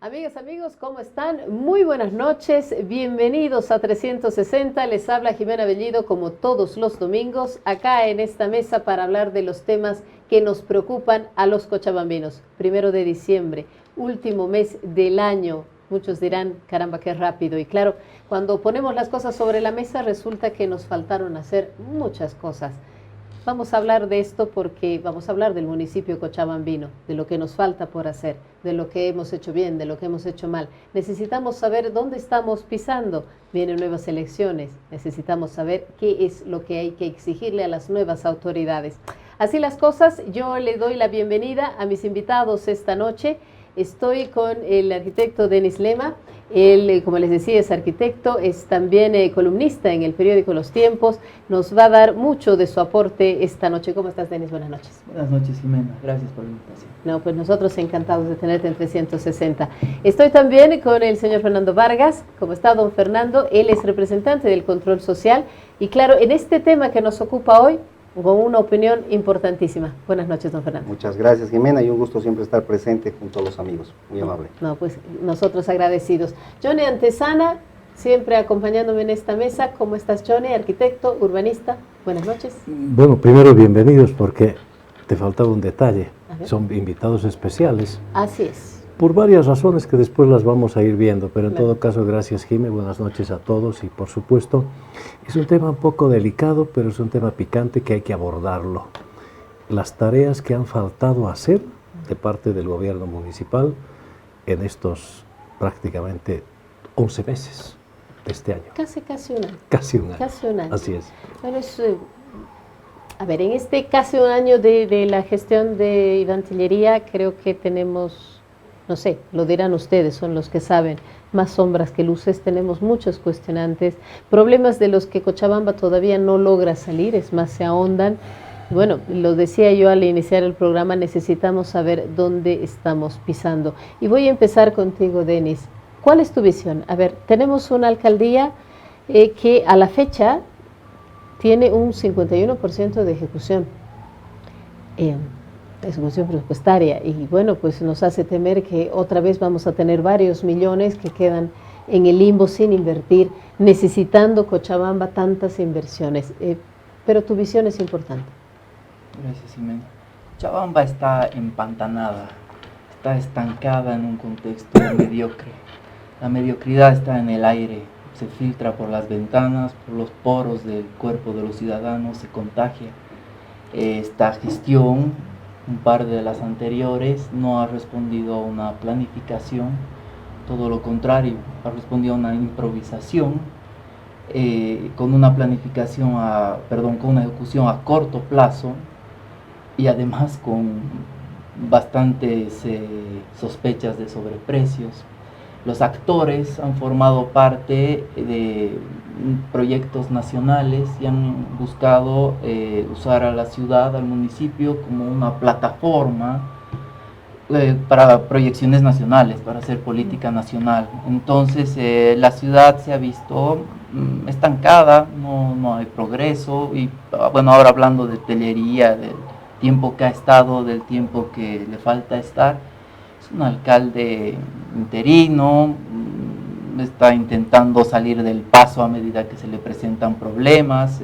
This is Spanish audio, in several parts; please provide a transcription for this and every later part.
Amigas, amigos, ¿cómo están? Muy buenas noches, bienvenidos a 360, les habla Jimena Bellido como todos los domingos, acá en esta mesa para hablar de los temas que nos preocupan a los cochabambinos. 1 de diciembre, último mes del año, muchos dirán, caramba, qué rápido. Y claro, cuando ponemos las cosas sobre la mesa resulta que nos faltaron hacer muchas cosas. Vamos a hablar de esto porque vamos a hablar del municipio cochabambino, de lo que nos falta por hacer, de lo que hemos hecho bien, de lo que hemos hecho mal. Necesitamos saber dónde estamos pisando. Vienen nuevas elecciones, necesitamos saber qué es lo que hay que exigirle a las nuevas autoridades. Así las cosas, yo le doy la bienvenida a mis invitados esta noche. Estoy con el arquitecto Denis Lema. Él, como les decía, es arquitecto, es también columnista en el periódico Los Tiempos. Nos va a dar mucho de su aporte esta noche. ¿Cómo estás, Denis? Buenas noches. Buenas noches, Jimena. Gracias por la invitación. No, pues nosotros encantados de tenerte en 360. Estoy también con el señor Fernando Vargas. ¿Cómo está, don Fernando? Él es representante del Control Social. Y claro, en este tema que nos ocupa hoy, con una opinión importantísima. Buenas noches, don Fernando. Muchas gracias, Jimena, y un gusto siempre estar presente junto a los amigos. Muy amable. No, pues nosotros agradecidos. Johnny Antesana, siempre acompañándome en esta mesa. ¿Cómo estás, Johnny? Arquitecto, urbanista. Buenas noches. Bueno, primero bienvenidos porque te faltaba un detalle. Son invitados especiales. Así es. Por varias razones que después las vamos a ir viendo, pero en Claro. todo caso, gracias, Jimé, buenas noches a todos y por supuesto, es un tema un poco delicado, pero es un tema picante que hay que abordarlo. Las tareas que han faltado hacer de parte del gobierno municipal en estos prácticamente 11 meses de este año. Casi un año. Casi un año. Casi un año. Así es. Pero es, a ver, en este casi un año de la gestión de Iván Tillería, creo que tenemos, no sé, lo dirán ustedes, son los que saben, más sombras que luces, tenemos muchos cuestionantes, problemas de los que Cochabamba todavía no logra salir, es más, se ahondan. Bueno, lo decía yo al iniciar el programa, necesitamos saber dónde estamos pisando. Y voy a empezar contigo, Denis. ¿Cuál es tu visión? A ver, tenemos una alcaldía que a la fecha tiene un 51% de ejecución presupuestaria, y bueno, pues nos hace temer que otra vez vamos a tener varios millones que quedan en el limbo sin invertir, necesitando Cochabamba tantas inversiones. Pero tu visión es importante. Gracias, Jimena. Cochabamba está empantanada, está estancada en un contexto mediocre. La mediocridad está en el aire, se filtra por las ventanas, por los poros del cuerpo de los ciudadanos, se contagia. Esta gestión, un par de las anteriores, no ha respondido a una planificación, todo lo contrario, ha respondido a una improvisación, con una planificación, con una ejecución a corto plazo y además con bastantes sospechas de sobreprecios. Los actores han formado parte de proyectos nacionales y han buscado usar a la ciudad, al municipio, como una plataforma para proyecciones nacionales, para hacer política nacional. Entonces la ciudad se ha visto estancada, no hay progreso, y bueno, ahora hablando de Tillería, del tiempo que ha estado, del tiempo que le falta estar, es un alcalde interino, está intentando salir del paso a medida que se le presentan problemas.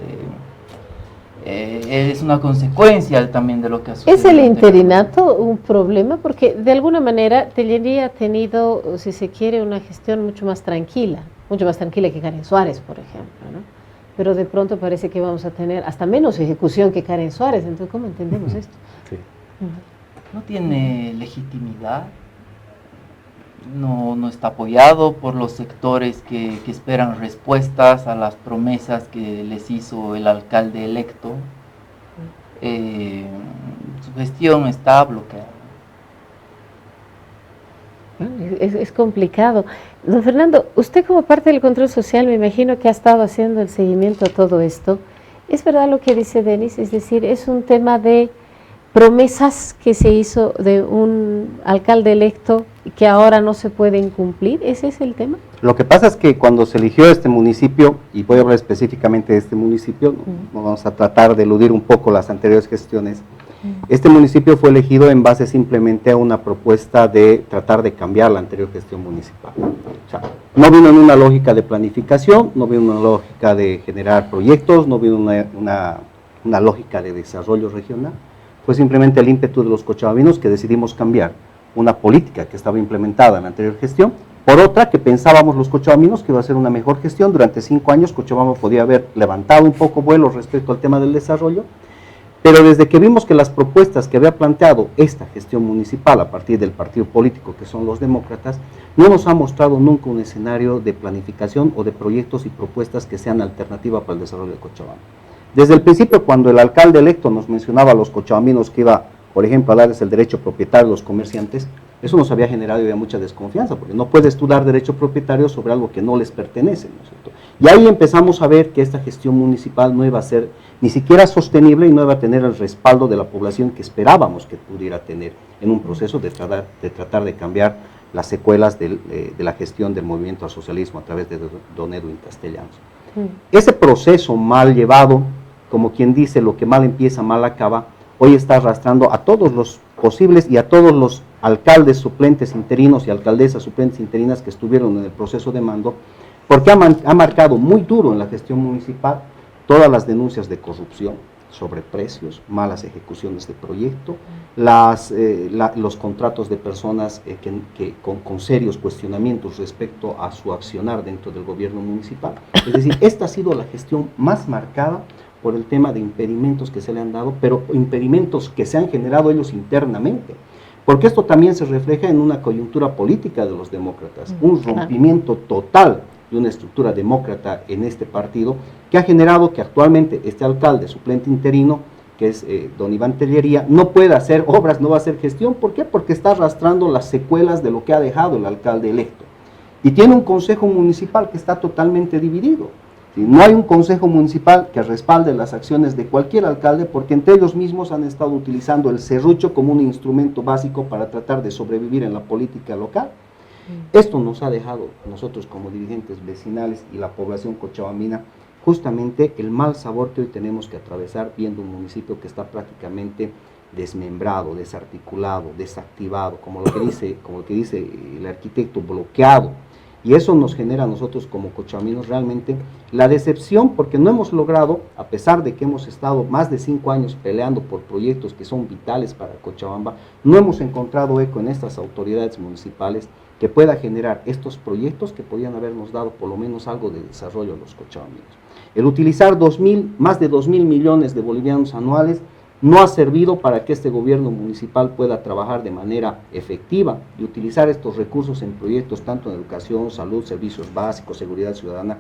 Es una consecuencia también de lo que ha sucedido. ¿Es el interinato un problema? Porque de alguna manera Tillería ha tenido, si se quiere, una gestión mucho más tranquila que Karen Suárez, por ejemplo, ¿no? Pero de pronto parece que vamos a tener hasta menos ejecución que Karen Suárez. Entonces, ¿cómo entendemos esto? Sí. No tiene legitimidad, no está apoyado por los sectores que esperan respuestas a las promesas que les hizo el alcalde electo. Su gestión está bloqueada. Es complicado. Don Fernando, usted como parte del control social me imagino que ha estado haciendo el seguimiento a todo esto. ¿Es verdad lo que dice Denis? Es decir, es un tema de promesas que se hizo de un alcalde electo y que ahora no se pueden cumplir. ¿Ese es el tema? Lo que pasa es que cuando se eligió este municipio, y voy a hablar específicamente de este municipio, no vamos a tratar de eludir un poco las anteriores gestiones, Este municipio fue elegido en base simplemente a una propuesta de tratar de cambiar la anterior gestión municipal. O sea, no vino en una lógica de planificación, no vino en una lógica de generar proyectos, no vino una lógica de desarrollo regional. Fue simplemente el ímpetu de los cochababinos que decidimos cambiar una política que estaba implementada en la anterior gestión por otra que pensábamos los cochababinos que iba a ser una mejor gestión. Durante 5 años Cochabamba podía haber levantado un poco vuelo respecto al tema del desarrollo, pero desde que vimos que las propuestas que había planteado esta gestión municipal a partir del partido político que son los demócratas, no nos ha mostrado nunca un escenario de planificación o de proyectos y propuestas que sean alternativa para el desarrollo de Cochabamba. Desde el principio, cuando el alcalde electo nos mencionaba a los cochabambinos que iba, por ejemplo, a darles el derecho propietario a los comerciantes, eso nos había generado ya mucha desconfianza, porque no puedes tú dar derecho propietario sobre algo que no les pertenece, ¿no es cierto? Y ahí empezamos a ver que esta gestión municipal no iba a ser ni siquiera sostenible y no iba a tener el respaldo de la población que esperábamos que pudiera tener en un proceso de tratar de cambiar las secuelas de la gestión del movimiento al socialismo a través de don Edwin Castellanos. Ese proceso mal llevado, como quien dice, lo que mal empieza, mal acaba, hoy está arrastrando a todos los posibles y a todos los alcaldes suplentes interinos y alcaldesas suplentes interinas que estuvieron en el proceso de mando, porque ha marcado muy duro en la gestión municipal todas las denuncias de corrupción, sobreprecios, malas ejecuciones de proyecto, los contratos de personas con serios cuestionamientos respecto a su accionar dentro del gobierno municipal. Es decir, esta ha sido la gestión más marcada por el tema de impedimentos que se le han dado, pero impedimentos que se han generado ellos internamente, porque esto también se refleja en una coyuntura política de los demócratas, un rompimiento total de una estructura demócrata en este partido, que ha generado que actualmente este alcalde suplente interino, que es don Iván Tellería, no pueda hacer obras, no va a hacer gestión. ¿Por qué? Porque está arrastrando las secuelas de lo que ha dejado el alcalde electo. Y tiene un consejo municipal que está totalmente dividido. No hay un consejo municipal que respalde las acciones de cualquier alcalde, porque entre ellos mismos han estado utilizando el serrucho como un instrumento básico para tratar de sobrevivir en la política local. Esto nos ha dejado nosotros como dirigentes vecinales y la población cochabambina justamente el mal sabor que hoy tenemos que atravesar viendo un municipio que está prácticamente desmembrado, desarticulado, desactivado, como lo que dice el arquitecto, bloqueado. Y eso nos genera a nosotros como cochabambinos realmente la decepción, porque no hemos logrado, a pesar de que hemos estado más de 5 años peleando por proyectos que son vitales para Cochabamba, no hemos encontrado eco en estas autoridades municipales que pueda generar estos proyectos que podían habernos dado por lo menos algo de desarrollo a los cochabambinos. El utilizar más de 2.000 millones de bolivianos anuales no ha servido para que este gobierno municipal pueda trabajar de manera efectiva y utilizar estos recursos en proyectos tanto en educación, salud, servicios básicos, seguridad ciudadana,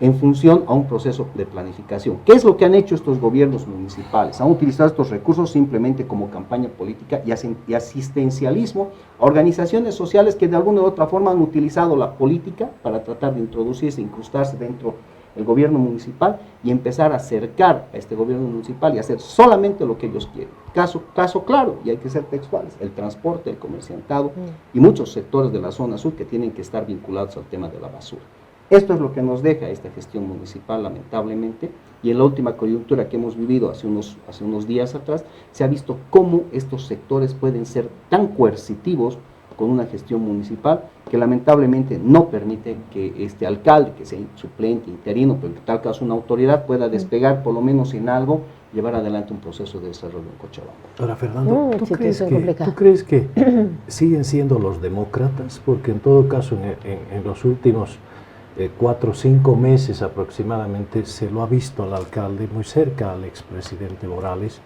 en función a un proceso de planificación. ¿Qué es lo que han hecho estos gobiernos municipales? Han utilizado estos recursos simplemente como campaña política y asistencialismo a organizaciones sociales que de alguna u otra forma han utilizado la política para tratar de introducirse, incrustarse dentro el gobierno municipal y empezar a acercar a este gobierno municipal y hacer solamente lo que ellos quieren. Caso claro, y hay que ser textuales, el transporte, el comerciantado y muchos sectores de la zona sur que tienen que estar vinculados al tema de la basura. Esto es lo que nos deja esta gestión municipal, lamentablemente, y en la última coyuntura que hemos vivido hace unos días atrás, se ha visto cómo estos sectores pueden ser tan coercitivos con una gestión municipal que lamentablemente no permite que este alcalde, que sea suplente, interino, pero en tal caso una autoridad, pueda despegar por lo menos en algo, llevar adelante un proceso de desarrollo en Cochabamba. Ahora, Fernando, ¿tú crees que siguen siendo los demócratas? Porque en todo caso en los últimos 4 o 5 meses aproximadamente se lo ha visto al alcalde muy cerca al expresidente Morales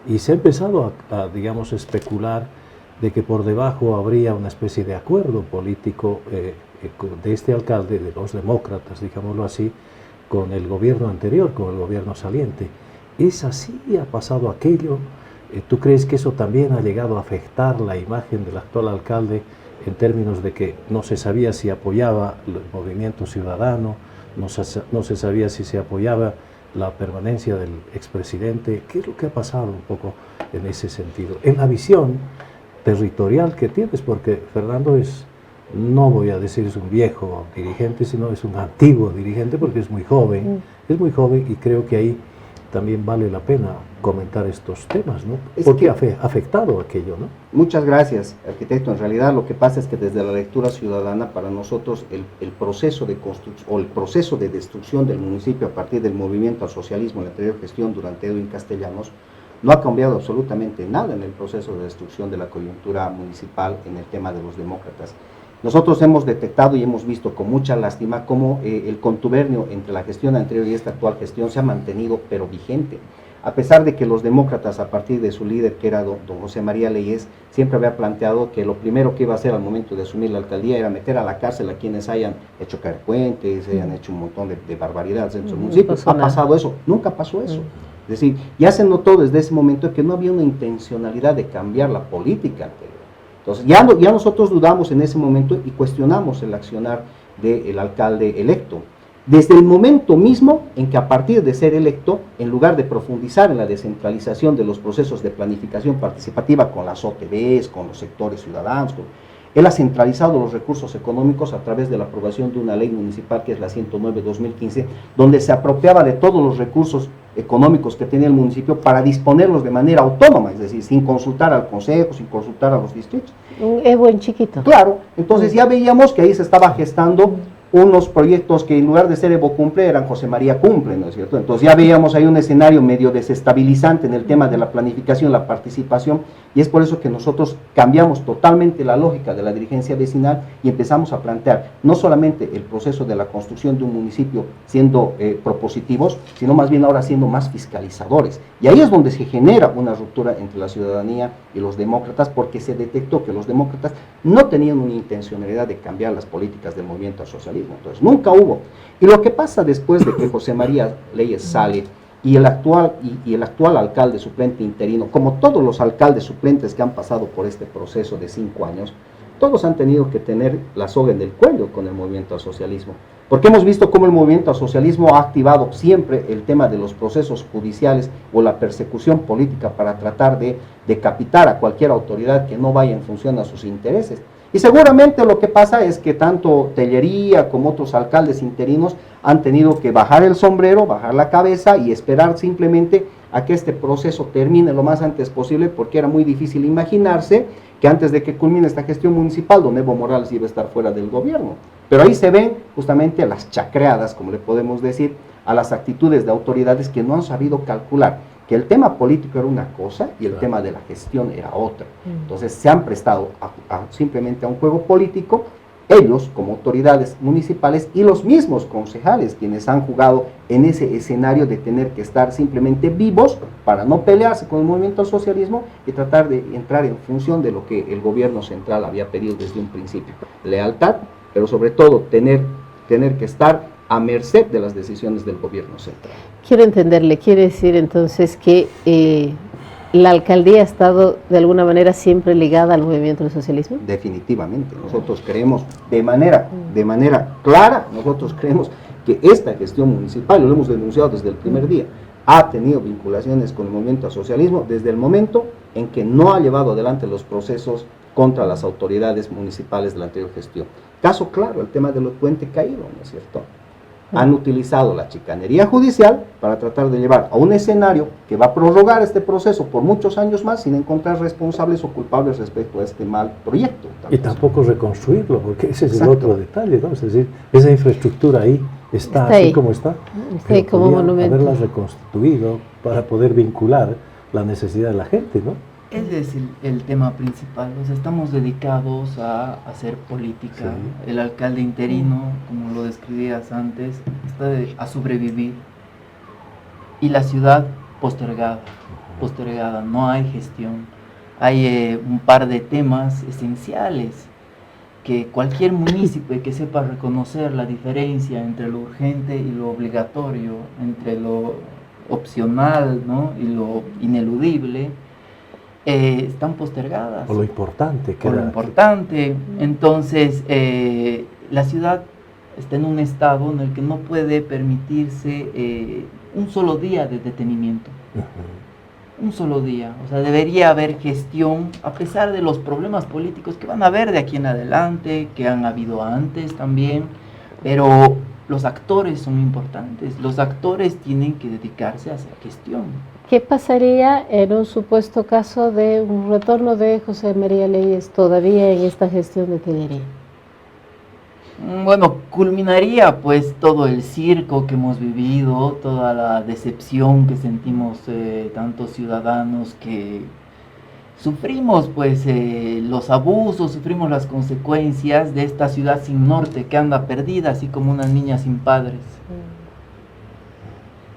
y se ha empezado a digamos, especular de que por debajo habría una especie de acuerdo político de este alcalde, de los demócratas, digámoslo así, con el gobierno anterior, con el gobierno saliente. ¿Es así? ¿Ha pasado aquello? ¿Tú crees que eso también ha llegado a afectar la imagen del actual alcalde en términos de que no se sabía si apoyaba el movimiento ciudadano, no se sabía si se apoyaba la permanencia del expresidente? ¿Qué es lo que ha pasado un poco en ese sentido? En la visión territorial que tienes, porque Fernando no voy a decir es un viejo dirigente, sino es un antiguo dirigente porque es muy joven y creo que ahí también vale la pena comentar estos temas, ¿no? Es Porque que- ha afectado aquello, ¿no? Muchas gracias, arquitecto. En realidad lo que pasa es que desde la lectura ciudadana para nosotros el proceso de construcción o el proceso de destrucción del municipio a partir del movimiento al socialismo en la anterior gestión durante Edwin Castellanos no ha cambiado absolutamente nada en el proceso de destrucción de la coyuntura municipal en el tema de los demócratas. Nosotros hemos detectado y hemos visto con mucha lástima cómo el contubernio entre la gestión anterior y esta actual gestión se ha mantenido pero vigente. A pesar de que los demócratas, a partir de su líder, que era don José María Leyes, siempre había planteado que lo primero que iba a hacer al momento de asumir la alcaldía era meter a la cárcel a quienes hayan hecho caer puentes, hayan hecho un montón de barbaridades dentro del municipio. ¿Ha pasado eso? Nunca pasó eso. Es decir, ya se notó desde ese momento que no había una intencionalidad de cambiar la política anterior. Entonces, ya nosotros dudamos en ese momento y cuestionamos el accionar del alcalde electo. Desde el momento mismo en que a partir de ser electo, en lugar de profundizar en la descentralización de los procesos de planificación participativa con las OTBs, con los sectores ciudadanos, él ha centralizado los recursos económicos a través de la aprobación de una ley municipal que es la 109/2015, donde se apropiaba de todos los recursos económicos que tenía el municipio para disponerlos de manera autónoma, es decir, sin consultar al consejo, sin consultar a los distritos. Es buen chiquito. Claro, entonces ya veíamos que ahí se estaba gestando unos proyectos que en lugar de ser Evo Cumple eran José María Cumple, ¿no es cierto? Entonces ya veíamos ahí un escenario medio desestabilizante en el tema de la planificación, la participación, y es por eso que nosotros cambiamos totalmente la lógica de la dirigencia vecinal y empezamos a plantear no solamente el proceso de la construcción de un municipio siendo propositivos, sino más bien ahora siendo más fiscalizadores. Y ahí es donde se genera una ruptura entre la ciudadanía y los demócratas, porque se detectó que los demócratas no tenían una intencionalidad de cambiar las políticas del movimiento al socialismo. Entonces nunca hubo. Y lo que pasa después de que José María Leyes sale y el actual alcalde suplente interino, como todos los alcaldes suplentes que han pasado por este proceso de 5 años, todos han tenido que tener la soga en el cuello con el movimiento al socialismo, porque hemos visto cómo el movimiento al socialismo ha activado siempre el tema de los procesos judiciales o la persecución política para tratar de decapitar a cualquier autoridad que no vaya en función a sus intereses. Y seguramente lo que pasa es que tanto Tellería como otros alcaldes interinos han tenido que bajar el sombrero, bajar la cabeza y esperar simplemente a que este proceso termine lo más antes posible, porque era muy difícil imaginarse que antes de que culmine esta gestión municipal, don Evo Morales iba a estar fuera del gobierno. Pero ahí se ven justamente las chacreadas, como le podemos decir, a las actitudes de autoridades que no han sabido calcular que el tema político era una cosa y el tema de la gestión era otra. Entonces se han prestado simplemente a un juego político, ellos como autoridades municipales y los mismos concejales quienes han jugado en ese escenario de tener que estar simplemente vivos para no pelearse con el movimiento al socialismo y tratar de entrar en función de lo que el gobierno central había pedido desde un principio. Lealtad, pero sobre todo tener que estar a merced de las decisiones del gobierno central. Quiero entenderle, quiere decir entonces que la alcaldía ha estado de alguna manera siempre ligada al movimiento del socialismo. Definitivamente, nosotros creemos de manera clara, nosotros creemos que esta gestión municipal, lo hemos denunciado desde el primer día, ha tenido vinculaciones con el movimiento al socialismo desde el momento en que no ha llevado adelante los procesos contra las autoridades municipales de la anterior gestión. Caso claro, el tema de los puentes caídos, ¿no es cierto? Han utilizado la chicanería judicial para tratar de llevar a un escenario que va a prorrogar este proceso por muchos años más sin encontrar responsables o culpables respecto a este mal proyecto. Y tampoco reconstruirlo, porque ese es Exacto. el otro detalle, ¿no? Es decir, esa infraestructura ahí está así ahí. como está. Está ahí como podrían monumento. haberla reconstruido para poder vincular la necesidad de la gente, ¿no? Ese es el tema principal. O sea, estamos dedicados a hacer política. Sí. El alcalde interino, como lo describías antes, está a sobrevivir. Y la ciudad postergada, no hay gestión. Hay un par de temas esenciales que cualquier municipio que sepa reconocer la diferencia entre lo urgente y lo obligatorio, entre lo opcional, ¿no?, y lo ineludible, están postergadas. O lo importante. Por lo importante. Entonces, la ciudad está en un estado en el que no puede permitirse un solo día de detenimiento. Un solo día. O sea, debería haber gestión, a pesar de los problemas políticos que van a haber de aquí en adelante, que han habido antes también, pero los actores son importantes, los actores tienen que dedicarse a hacer gestión. ¿Qué pasaría en un supuesto caso de un retorno de José María Leyes todavía en esta gestión de Tellería? Bueno, culminaría pues todo el circo que hemos vivido, toda la decepción que sentimos tantos ciudadanos que sufrimos pues los abusos, sufrimos las consecuencias de esta ciudad sin norte que anda perdida, así como una niña sin padres.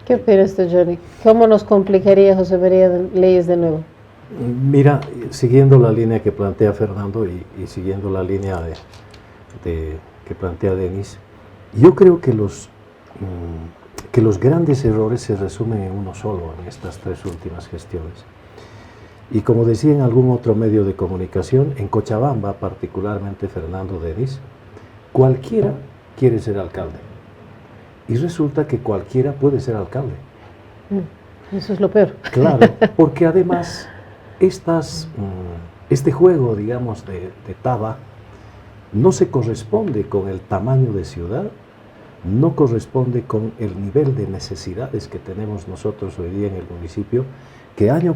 ¿Qué opinas tú, Johnny? ¿Cómo nos complicaría José María Leyes de nuevo? Mira, siguiendo la línea que plantea Fernando y siguiendo la línea que plantea Denis, yo creo que los grandes errores se resumen en uno solo, en estas tres últimas gestiones. Y como decía en algún otro medio de comunicación, en Cochabamba, particularmente Fernando Denis, cualquiera quiere ser alcalde. Y resulta que cualquiera puede ser alcalde. Eso es lo peor. Claro, porque además este juego, digamos, de Taba no se corresponde con el tamaño de ciudad, no corresponde con el nivel de necesidades que tenemos nosotros hoy día en el municipio, que año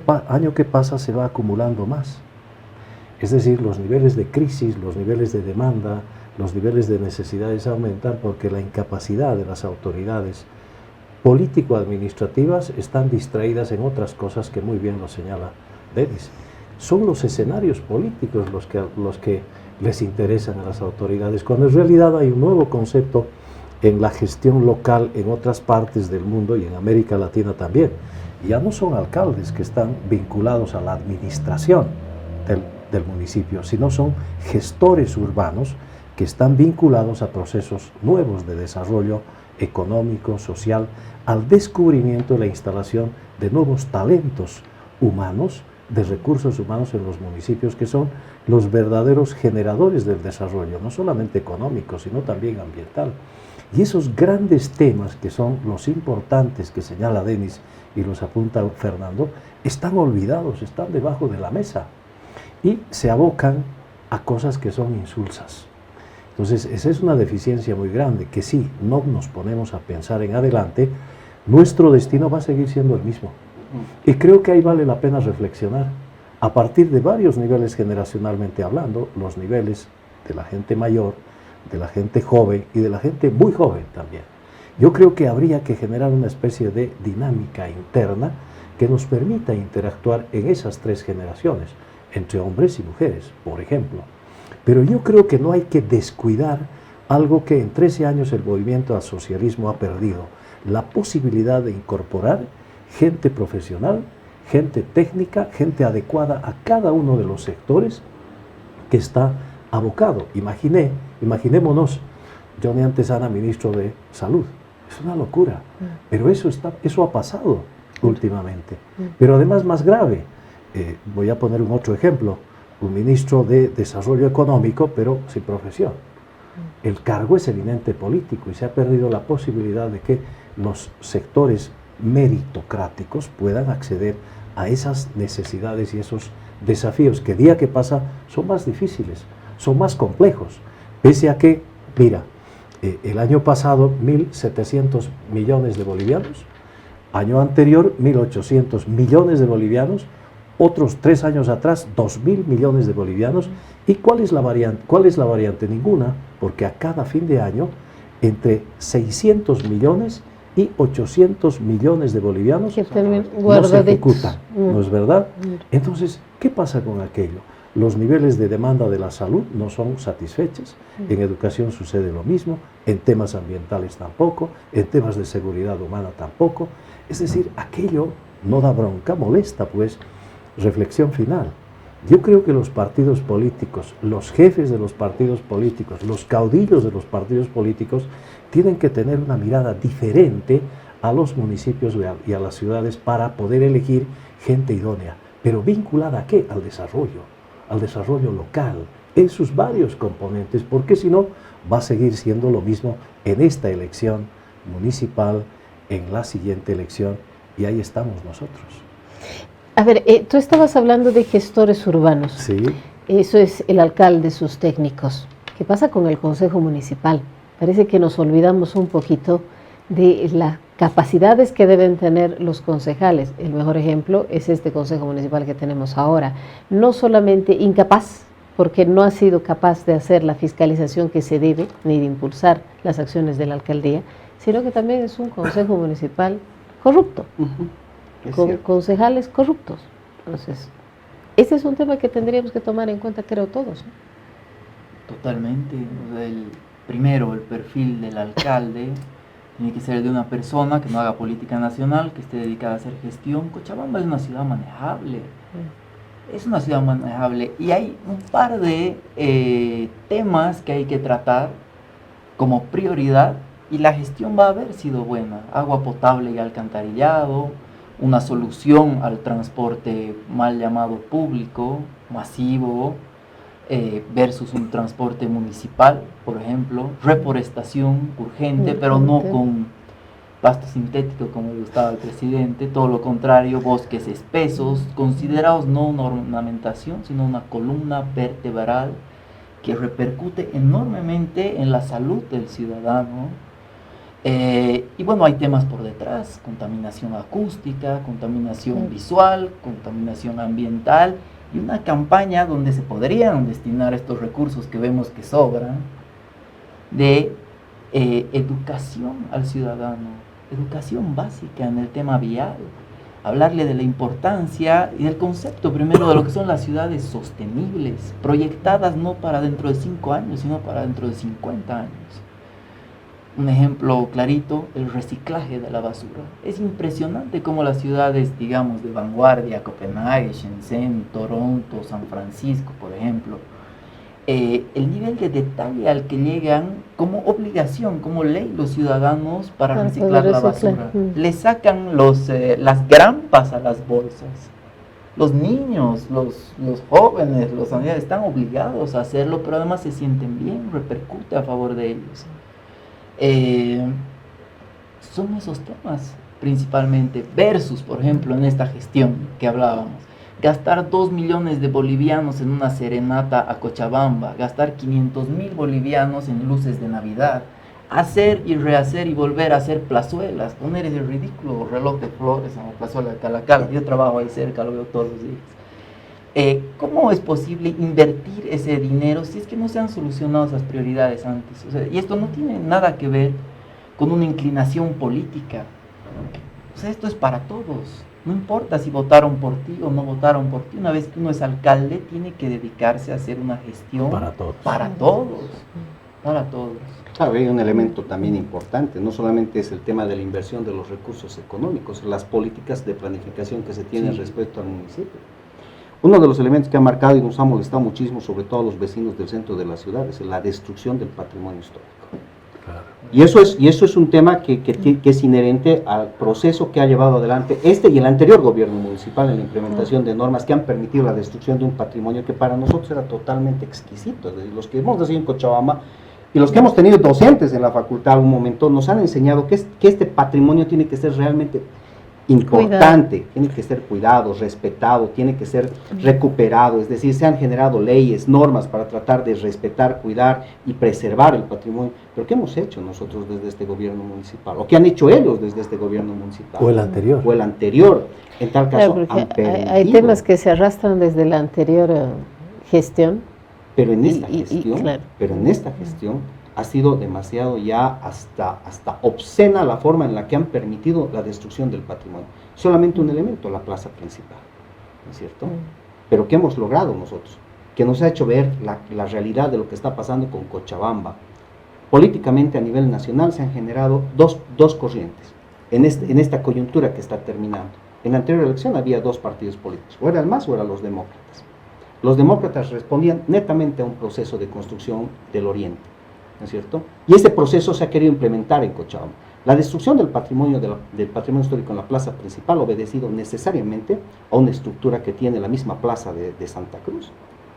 que pasa se va acumulando más. Es decir, los niveles de crisis, los niveles de demanda, los niveles de necesidades aumentan porque la incapacidad de las autoridades político-administrativas están distraídas en otras cosas que muy bien lo señala Denis. Son los escenarios políticos los que les interesan a las autoridades, cuando en realidad hay un nuevo concepto en la gestión local en otras partes del mundo y en América Latina también. Ya no son alcaldes que están vinculados a la administración del municipio, sino son gestores urbanos que están vinculados a procesos nuevos de desarrollo económico, social, al descubrimiento y la instalación de nuevos talentos humanos, de recursos humanos en los municipios, que son los verdaderos generadores del desarrollo, no solamente económico, sino también ambiental. Y esos grandes temas que son los importantes que señala Denis y los apunta Fernando, están olvidados, están debajo de la mesa y se abocan a cosas que son insulsas. Entonces, esa es una deficiencia muy grande, que si no nos ponemos a pensar en adelante, nuestro destino va a seguir siendo el mismo. Y creo que ahí vale la pena reflexionar, a partir de varios niveles generacionalmente hablando, los niveles de la gente mayor, de la gente joven y de la gente muy joven también. Yo creo que habría que generar una especie de dinámica interna que nos permita interactuar en esas tres generaciones, entre hombres y mujeres, por ejemplo. Pero yo creo que no hay que descuidar algo que en 13 años el movimiento al socialismo ha perdido, la posibilidad de incorporar gente profesional, gente técnica, gente adecuada a cada uno de los sectores que está abocado. Imaginémonos, Johnny Antesana, ministro de Salud. Es una locura, pero eso ha pasado últimamente. Pero además, más grave, voy a poner un otro ejemplo, un ministro de Desarrollo Económico, pero sin profesión. El cargo es eminente político y se ha perdido la posibilidad de que los sectores meritocráticos puedan acceder a esas necesidades y esos desafíos que día que pasa son más difíciles, son más complejos, pese a que, mira, el año pasado 1.700 millones de bolivianos, año anterior 1.800 millones de bolivianos, otros 3 años atrás 2.000 millones de bolivianos. ¿Y cuál es la variante? Ninguna, porque a cada fin de año entre 600 millones y 800 millones de bolivianos no se ejecutan, ¿no es verdad? Entonces, ¿qué pasa con aquello? Los niveles de demanda de la salud no son satisfechos, en educación sucede lo mismo, en temas ambientales tampoco, en temas de seguridad humana tampoco. Es decir, aquello no da bronca, molesta, pues. Reflexión final. Yo creo que los partidos políticos, los jefes de los partidos políticos, los caudillos de los partidos políticos, tienen que tener una mirada diferente a los municipios y a las ciudades para poder elegir gente idónea. Pero vinculada ¿a qué? Al desarrollo local, en sus varios componentes, porque si no, va a seguir siendo lo mismo en esta elección municipal, en la siguiente elección, y ahí estamos nosotros. A ver, tú estabas hablando de gestores urbanos. Sí. Eso es el alcalde, sus técnicos. ¿Qué pasa con el Consejo Municipal? parece que nos olvidamos un poquito de las capacidades que deben tener los concejales. El mejor ejemplo es este consejo municipal que tenemos ahora. No solamente incapaz, porque no ha sido capaz de hacer la fiscalización que se debe, ni de impulsar las acciones de la alcaldía, sino que también es un consejo municipal corrupto, con concejales corruptos. Entonces, este es un tema que tendríamos que tomar en cuenta, creo, todos, ¿no? Totalmente. Primero, el perfil del alcalde tiene que ser de una persona que no haga política nacional, que esté dedicada a hacer gestión. Cochabamba es una ciudad manejable. Es una ciudad manejable y hay un par de temas que hay que tratar como prioridad y la gestión va a haber sido buena. Agua potable y alcantarillado, una solución al transporte mal llamado público, masivo, versus un transporte municipal, por ejemplo, reforestación urgente, pero no con pasto sintético como le gustaba al presidente, todo lo contrario, bosques espesos, considerados no una ornamentación, sino una columna vertebral que repercute enormemente en la salud del ciudadano. Y bueno, hay temas por detrás, contaminación acústica, contaminación visual, contaminación ambiental, y una campaña donde se podrían destinar estos recursos que vemos que sobran, de educación al ciudadano, educación básica en el tema vial, hablarle de la importancia y del concepto primero de lo que son las ciudades sostenibles, proyectadas no para dentro de 5 años, sino para dentro de 50 años. Un ejemplo clarito, el reciclaje de la basura. Es impresionante cómo las ciudades, digamos, de vanguardia, Copenhague, Shenzhen, Toronto, San Francisco, por ejemplo, el nivel de detalle al que llegan como obligación, como ley los ciudadanos para reciclar la basura. Le sacan las grampas a las bolsas. Los niños, los jóvenes, los ancianos están obligados a hacerlo, pero además se sienten bien, repercute a favor de ellos. Son esos temas principalmente, versus, por ejemplo, en esta gestión que hablábamos, gastar 2 millones de bolivianos en una serenata a Cochabamba, gastar 500.000 bolivianos en luces de Navidad, hacer y rehacer y volver a hacer plazuelas, poner ese ridículo reloj de flores en la plazuela de Calacala. Yo trabajo ahí cerca, lo veo todos los días. ¿Cómo es posible invertir ese dinero si es que no se han solucionado esas prioridades antes? O sea, y esto no tiene nada que ver con una inclinación política. O sea, esto es para todos. No importa si votaron por ti o no votaron por ti. Una vez que uno es alcalde, tiene que dedicarse a hacer una gestión para todos. Para todos. Para todos. Claro, hay un elemento también importante, no solamente es el tema de la inversión de los recursos económicos, las políticas de planificación que se tienen respecto al municipio. Uno de los elementos que ha marcado y nos ha molestado muchísimo, sobre todo a los vecinos del centro de la ciudad, es la destrucción del patrimonio histórico. Claro. Y eso es un tema que es inherente al proceso que ha llevado adelante este y el anterior gobierno municipal en la implementación de normas que han permitido la destrucción de un patrimonio que para nosotros era totalmente exquisito. Es decir, los que hemos nacido en Cochabamba y los que hemos tenido docentes en la facultad en un momento nos han enseñado que este patrimonio tiene que ser realmente importante, tiene que ser cuidado, respetado, tiene que ser recuperado, es decir, se han generado leyes, normas para tratar de respetar, cuidar y preservar el patrimonio. Pero ¿qué hemos hecho nosotros desde este gobierno municipal? ¿O qué han hecho ellos desde este gobierno municipal? O el anterior. O el anterior. En tal caso, han permitido. Hay temas que se arrastran desde la anterior gestión. Pero en esta gestión ha sido demasiado ya hasta obscena la forma en la que han permitido la destrucción del patrimonio. Solamente un elemento, la plaza principal, ¿no es cierto? Pero ¿qué hemos logrado nosotros? Que nos ha hecho ver la realidad de lo que está pasando con Cochabamba. Políticamente a nivel nacional se han generado dos corrientes en esta coyuntura que está terminando. En la anterior elección había 2 partidos políticos, o era el MAS o eran los demócratas. Los demócratas respondían netamente a un proceso de construcción del Oriente, ¿no es cierto? Y ese proceso se ha querido implementar en Cochabamba. La destrucción del patrimonio histórico en la plaza principal ha obedecido necesariamente a una estructura que tiene la misma plaza de Santa Cruz,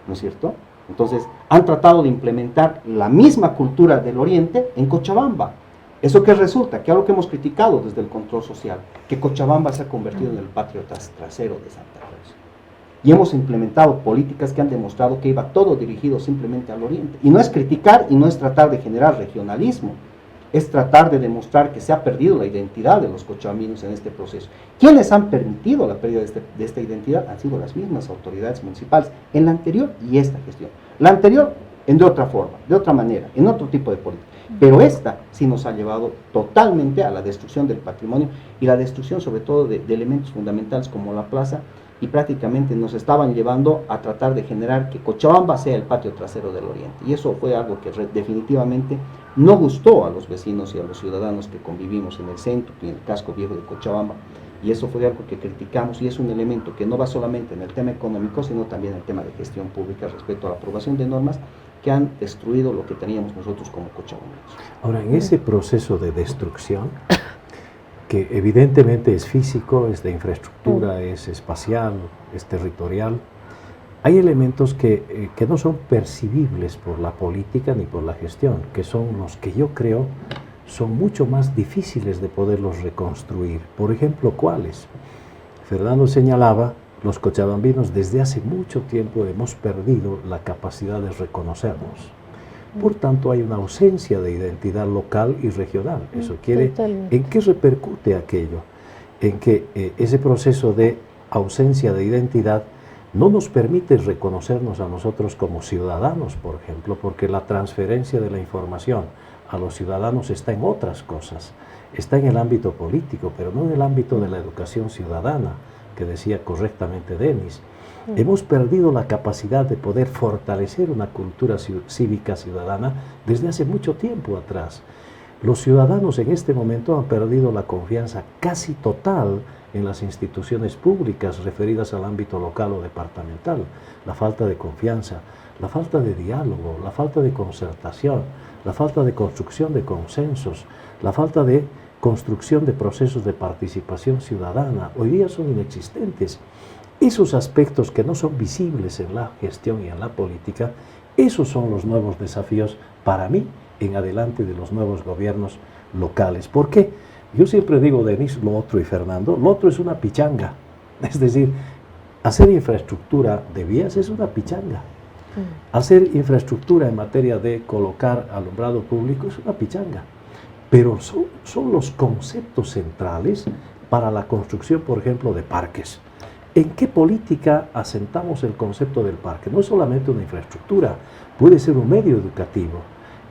¿no es cierto? Entonces, han tratado de implementar la misma cultura del Oriente en Cochabamba. ¿Eso qué resulta? Que algo que hemos criticado desde el control social, que Cochabamba se ha convertido en el patio trasero de Santa Cruz. y hemos implementado políticas que han demostrado que iba todo dirigido simplemente al oriente. Y no es criticar y no es tratar de generar regionalismo, es tratar de demostrar que se ha perdido la identidad de los cochabambinos en este proceso. ¿Quiénes han permitido la pérdida de esta identidad? Han sido las mismas autoridades municipales, en la anterior y esta gestión. La anterior de otra forma, de otra manera, en otro tipo de política. Pero esta sí nos ha llevado totalmente a la destrucción del patrimonio y la destrucción sobre todo de elementos fundamentales como la plaza, y prácticamente nos estaban llevando a tratar de generar que Cochabamba sea el patio trasero del oriente. Y eso fue algo que definitivamente no gustó a los vecinos y a los ciudadanos que convivimos en el centro y en el casco viejo de Cochabamba. Y eso fue algo que criticamos y es un elemento que no va solamente en el tema económico, sino también en el tema de gestión pública respecto a la aprobación de normas que han destruido lo que teníamos nosotros como cochabambinos. Ahora, en ese proceso de destrucción, que evidentemente es físico, es de infraestructura, es espacial, es territorial, hay elementos que no son percibibles por la política ni por la gestión, que son los que yo creo son mucho más difíciles de poderlos reconstruir. Por ejemplo, ¿cuáles? Fernando señalaba, los cochabambinos desde hace mucho tiempo hemos perdido la capacidad de reconocernos. Por tanto, hay una ausencia de identidad local y regional. Eso quiere, Totalmente. ¿en qué repercute aquello? En que ese proceso de ausencia de identidad no nos permite reconocernos a nosotros como ciudadanos, por ejemplo, porque la transferencia de la información a los ciudadanos está en otras cosas. Está en el ámbito político, pero no en el ámbito de la educación ciudadana, que decía correctamente Denis. Hemos perdido la capacidad de poder fortalecer una cultura cívica ciudadana desde hace mucho tiempo atrás. Los ciudadanos en este momento han perdido la confianza casi total en las instituciones públicas referidas al ámbito local o departamental. La falta de confianza, la falta de diálogo, la falta de concertación, la falta de construcción de consensos, la falta de construcción de procesos de participación ciudadana, hoy día son inexistentes. Esos aspectos que no son visibles en la gestión y en la política, esos son los nuevos desafíos para mí en adelante de los nuevos gobiernos locales. ¿Por qué? Yo siempre digo, Denis, lo otro y Fernando, lo otro es una pichanga. Es decir, hacer infraestructura de vías es una pichanga. Hacer infraestructura en materia de colocar alumbrado público es una pichanga. Pero son los conceptos centrales para la construcción, por ejemplo, de parques. ¿En qué política asentamos el concepto del parque? No es solamente una infraestructura, puede ser un medio educativo.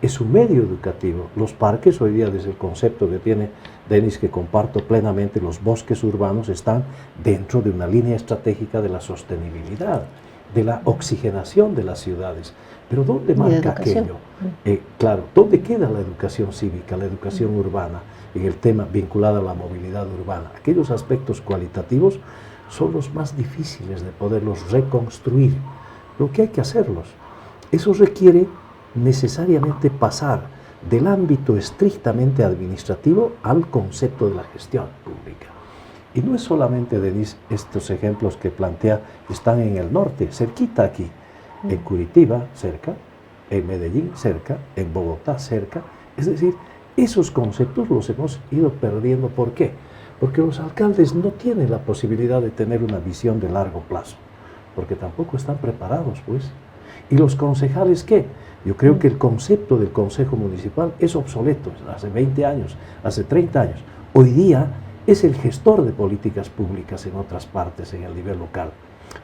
Es un medio educativo. Los parques, hoy día desde el concepto que tiene Denis, que comparto plenamente, los bosques urbanos están dentro de una línea estratégica de la sostenibilidad, de la oxigenación de las ciudades. Pero ¿dónde marca aquello? Claro, ¿dónde queda la educación cívica, la educación urbana, en el tema vinculado a la movilidad urbana? Aquellos aspectos cualitativos son los más difíciles de poderlos reconstruir. Lo que hay que hacerlos. Eso requiere necesariamente pasar del ámbito estrictamente administrativo al concepto de la gestión pública. Y no es solamente, Denis, estos ejemplos que plantea están en el norte, cerquita aquí, en Curitiba, cerca, en Medellín, cerca, en Bogotá, cerca. Es decir, esos conceptos los hemos ido perdiendo. ¿Por qué? Porque los alcaldes no tienen la posibilidad de tener una visión de largo plazo, porque tampoco están preparados, pues. ¿Y los concejales qué? Yo creo que el concepto del Consejo Municipal es obsoleto, hace 20 años, hace 30 años. Hoy día es el gestor de políticas públicas en otras partes, en el nivel local.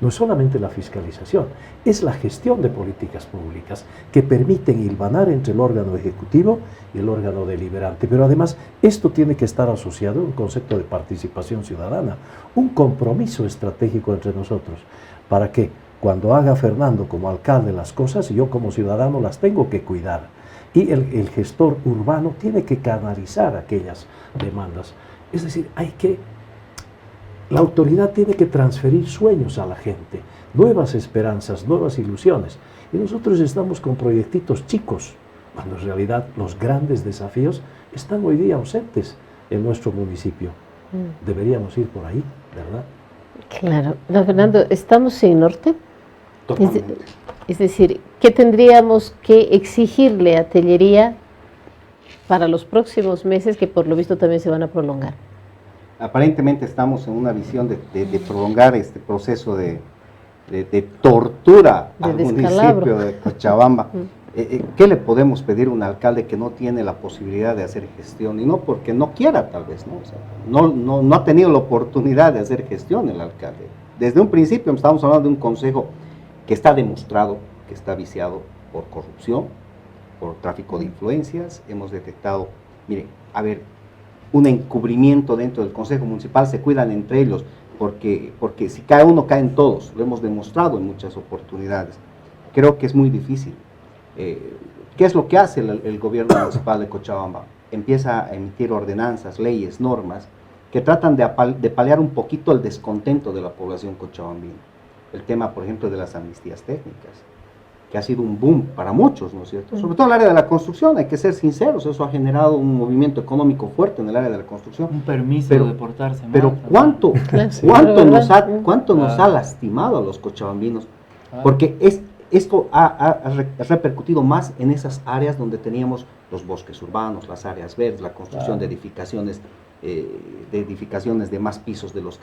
No es solamente la fiscalización, es la gestión de políticas públicas que permiten hilvanar entre el órgano ejecutivo y el órgano deliberante. Pero además, esto tiene que estar asociado a un concepto de participación ciudadana, un compromiso estratégico entre nosotros, para que cuando haga Fernando como alcalde las cosas, yo como ciudadano las tengo que cuidar. Y el gestor urbano tiene que canalizar aquellas demandas. Es decir, la autoridad tiene que transferir sueños a la gente, nuevas esperanzas, nuevas ilusiones. Y nosotros estamos con proyectitos chicos, cuando en realidad los grandes desafíos están hoy día ausentes en nuestro municipio. Deberíamos ir por ahí, ¿verdad? Claro. Don Fernando, ¿estamos en norte? Totalmente. Es decir, ¿qué tendríamos que exigirle a Tellería para los próximos meses que por lo visto también se van a prolongar? Aparentemente estamos en una visión de prolongar este proceso de de tortura De al descalabro. municipio de Cochabamba. ¿Qué le podemos pedir a un alcalde que no tiene la posibilidad de hacer gestión? Y no porque no quiera, tal vez, ¿no? O sea, no ha tenido la oportunidad de hacer gestión el alcalde. Desde un principio estamos hablando de un consejo que está demostrado que está viciado por corrupción, por tráfico de influencias. Hemos detectado, miren, a ver, un encubrimiento dentro del consejo municipal, se cuidan entre ellos, porque si cae uno, caen todos. Lo hemos demostrado en muchas oportunidades. Creo que es muy difícil. ¿Qué es lo que hace el gobierno municipal de Cochabamba? Empieza a emitir ordenanzas, leyes, normas que tratan de paliar un poquito el descontento de la población cochabambina. El tema, por ejemplo, de las amnistías técnicas, que ha sido un boom para muchos, ¿no es cierto? Sobre todo en el área de la construcción, hay que ser sinceros, eso ha generado un movimiento económico fuerte en el área de la construcción. Un permiso de portarse mal. Pero ¿cuánto nos ha lastimado a los cochabambinos? Porque esto ha repercutido más en esas áreas donde teníamos los bosques urbanos, las áreas verdes, la construcción de edificaciones de más pisos de los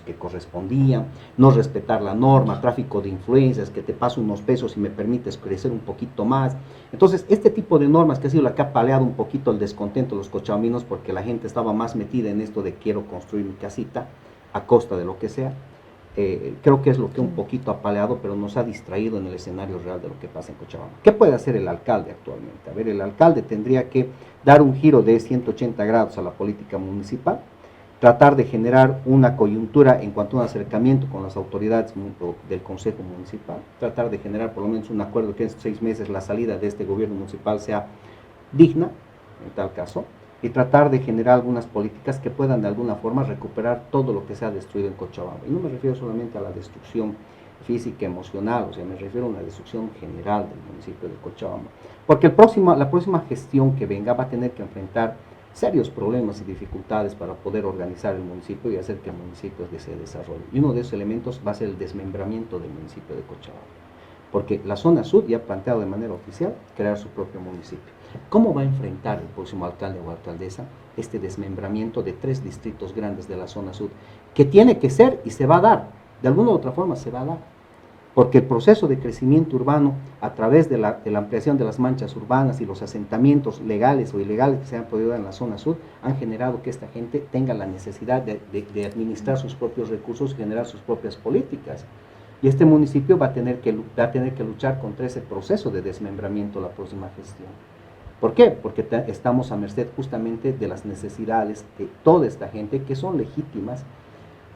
que correspondían, no respetar la norma, tráfico de influencias, que te paso unos pesos y me permites crecer un poquito más. Entonces, este tipo de normas que ha sido la que ha paleado un poquito el descontento de los cochabambinos, porque la gente estaba más metida en esto de quiero construir mi casita a costa de lo que sea. Creo que es lo que un poquito ha paleado, pero nos ha distraído en el escenario real de lo que pasa en Cochabamba. ¿Qué puede hacer el alcalde actualmente? A ver, el alcalde tendría que dar un giro de 180 grados a la política municipal, tratar de generar una coyuntura en cuanto a un acercamiento con las autoridades del Consejo Municipal, tratar de generar por lo menos un acuerdo que en 6 meses la salida de este gobierno municipal sea digna, en tal caso, y tratar de generar algunas políticas que puedan de alguna forma recuperar todo lo que se ha destruido en Cochabamba. Y no me refiero solamente a la destrucción física, emocional, o sea, me refiero a una destrucción general del municipio de Cochabamba. Porque la próxima gestión que venga va a tener que enfrentar serios problemas y dificultades para poder organizar el municipio y hacer que el municipio se desarrolle. Y uno de esos elementos va a ser el desmembramiento del municipio de Cochabamba. Porque la zona sur ya ha planteado de manera oficial crear su propio municipio. ¿Cómo va a enfrentar el próximo alcalde o alcaldesa este desmembramiento de 3 distritos grandes de la zona sur? Que tiene que ser y se va a dar, de alguna u otra forma se va a dar. Porque el proceso de crecimiento urbano, a través de la ampliación de las manchas urbanas y los asentamientos legales o ilegales que se han podido dar en la zona sur, han generado que esta gente tenga la necesidad de administrar sus propios recursos y generar sus propias políticas. Y este municipio va a tener que luchar contra ese proceso de desmembramiento la próxima gestión. ¿Por qué? Porque estamos a merced justamente de las necesidades de toda esta gente, que son legítimas,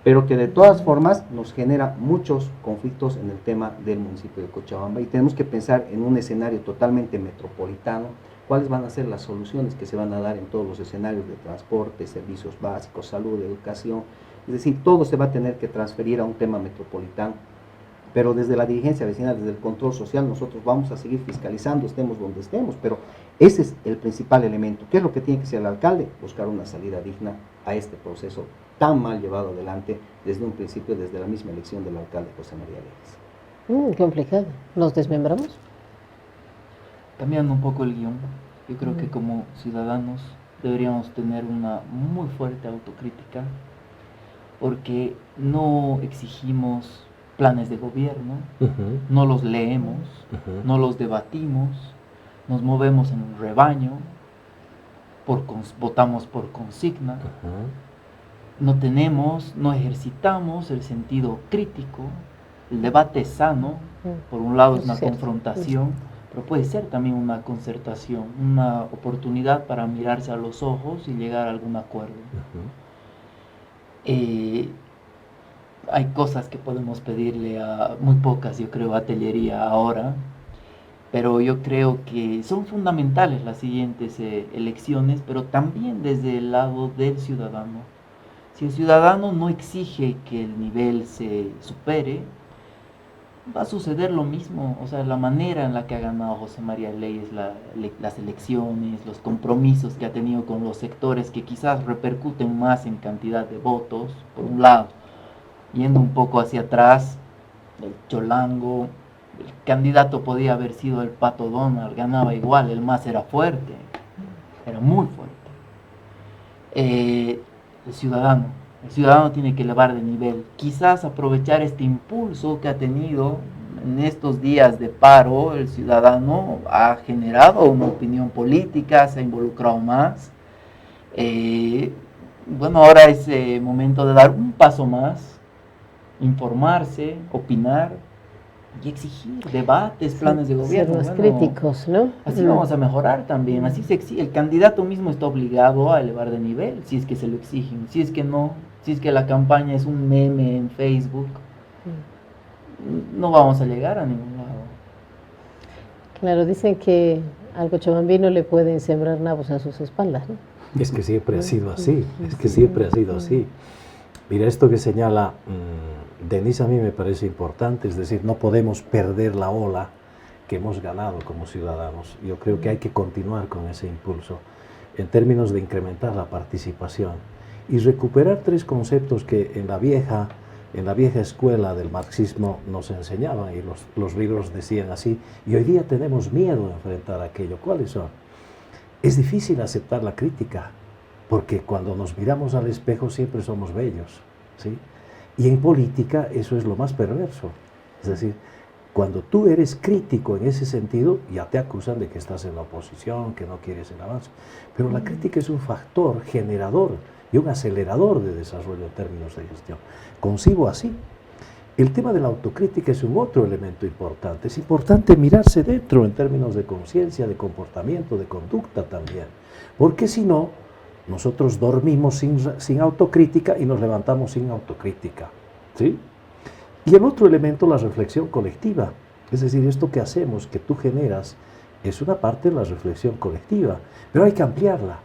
pero que de todas formas nos genera muchos conflictos en el tema del municipio de Cochabamba, y tenemos que pensar en un escenario totalmente metropolitano, cuáles van a ser las soluciones que se van a dar en todos los escenarios de transporte, servicios básicos, salud, educación. Es decir, todo se va a tener que transferir a un tema metropolitano. Pero desde la dirigencia vecinal, desde el control social, nosotros vamos a seguir fiscalizando, estemos donde estemos, pero ese es el principal elemento. ¿Qué es lo que tiene que hacer el alcalde? Buscar una salida digna a este proceso tan mal llevado adelante desde un principio, desde la misma elección del alcalde José María Leyes. Complicado. ¿Nos desmembramos? Cambiando un poco el guión, yo creo que como ciudadanos deberíamos tener una muy fuerte autocrítica, porque no exigimos planes de gobierno, no los leemos, no los debatimos, nos movemos en un rebaño, votamos por consigna, no ejercitamos el sentido crítico, el debate sano. Por un lado es una confrontación, pero puede ser también una concertación, una oportunidad para mirarse a los ojos y llegar a algún acuerdo. Hay cosas que podemos pedirle muy pocas, yo creo, a Tellería ahora, pero yo creo que son fundamentales las siguientes elecciones, pero también desde el lado del ciudadano. Si el ciudadano no exige que el nivel se supere, va a suceder lo mismo. O sea, la manera en la que ha ganado José María Leyes las elecciones, los compromisos que ha tenido con los sectores que quizás repercuten más en cantidad de votos, por un lado. Yendo un poco hacia atrás, el Cholango, el candidato podía haber sido el Pato Donald, ganaba igual, el MAS era fuerte, era muy fuerte. El ciudadano, El ciudadano tiene que elevar de nivel. Quizás aprovechar este impulso que ha tenido en estos días de paro, el ciudadano ha generado una opinión política, se ha involucrado más. Bueno, ahora es momento de dar un paso más, informarse, opinar y exigir debates, planes de gobierno. Ser más críticos, ¿no? Así vamos a mejorar también, así se exige. El candidato mismo está obligado a elevar de nivel, si es que se lo exigen, si es que no, si es que la campaña es un meme en Facebook, no vamos a llegar a ningún lado. Claro, dicen que al cochabambino le pueden sembrar nabos en sus espaldas, ¿no? Es que siempre ha sido así, es que siempre ha sido así. Mira, esto que señala Denise a mí me parece importante, es decir, no podemos perder la ola que hemos ganado como ciudadanos. Yo creo que hay que continuar con ese impulso en términos de incrementar la participación y recuperar tres conceptos que en la vieja escuela del marxismo nos enseñaban y los libros decían así, y hoy día tenemos miedo de enfrentar aquello. ¿Cuáles son? Es difícil aceptar la crítica, porque cuando nos miramos al espejo siempre somos bellos, ¿sí? Y en política eso es lo más perverso. Es decir, cuando tú eres crítico en ese sentido, ya te acusan de que estás en la oposición, que no quieres el avance. Pero la crítica es un factor generador y un acelerador de desarrollo en términos de gestión. Concibo así. El tema de la autocrítica es un otro elemento importante. Es importante mirarse dentro en términos de conciencia, de comportamiento, de conducta también. Porque si no, nosotros dormimos sin autocrítica y nos levantamos sin autocrítica, ¿sí? Y el otro elemento, la reflexión colectiva. Es decir, esto que hacemos, que tú generas, es una parte de la reflexión colectiva, pero hay que ampliarla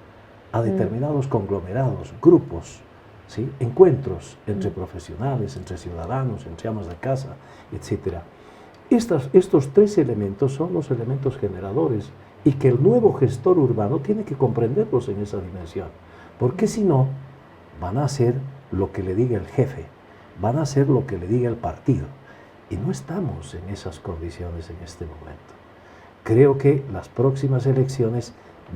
a determinados conglomerados, grupos, ¿sí? Encuentros entre profesionales, entre ciudadanos, entre amas de casa, etc. Estos tres elementos son los elementos generadores y que el nuevo gestor urbano tiene que comprenderlos en esa dimensión, porque si no, van a hacer lo que le diga el jefe, van a hacer lo que le diga el partido, y no estamos en esas condiciones en este momento. Creo que las próximas elecciones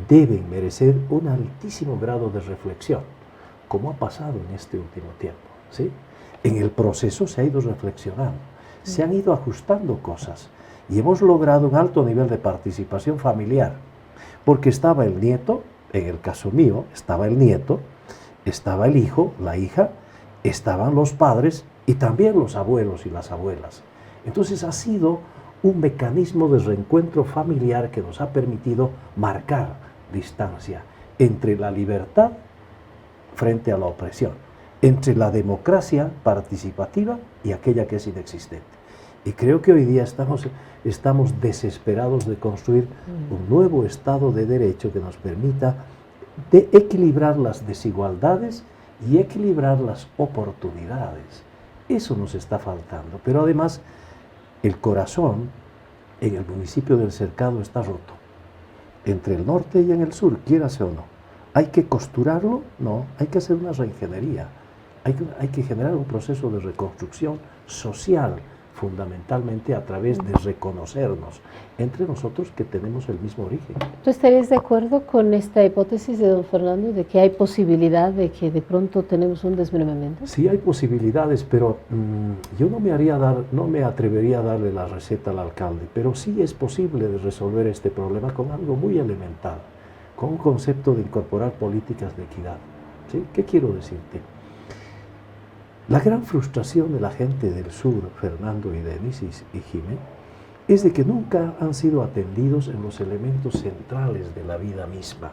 deben merecer un altísimo grado de reflexión, como ha pasado en este último tiempo, ¿sí? En el proceso se ha ido reflexionando, se han ido ajustando cosas y hemos logrado un alto nivel de participación familiar, porque estaba el nieto, en el caso mío, estaba el nieto, estaba el hijo, la hija, estaban los padres y también los abuelos y las abuelas. Entonces ha sido un mecanismo de reencuentro familiar que nos ha permitido marcar distancia entre la libertad frente a la opresión, entre la democracia participativa y aquella que es inexistente. Y creo que hoy día estamos desesperados de construir un nuevo Estado de Derecho que nos permita equilibrar las desigualdades y equilibrar las oportunidades. Eso nos está faltando, pero además el corazón en el municipio del Cercado está roto, entre el norte y en el sur, quiérase o no. ¿Hay que costurarlo? No, hay que hacer una reingeniería, hay que generar un proceso de reconstrucción social, fundamentalmente a través de reconocernos entre nosotros que tenemos el mismo origen. ¿Tú estarías de acuerdo con esta hipótesis de don Fernando de que hay posibilidad de que de pronto tenemos un desmembramiento? Sí hay posibilidades, pero yo no me atrevería a darle la receta al alcalde, pero sí es posible de resolver este problema con algo muy elemental, con un concepto de incorporar políticas de equidad, ¿sí? ¿Qué quiero decirte? La gran frustración de la gente del sur, Fernando y Denise y Jimé, es de que nunca han sido atendidos en los elementos centrales de la vida misma,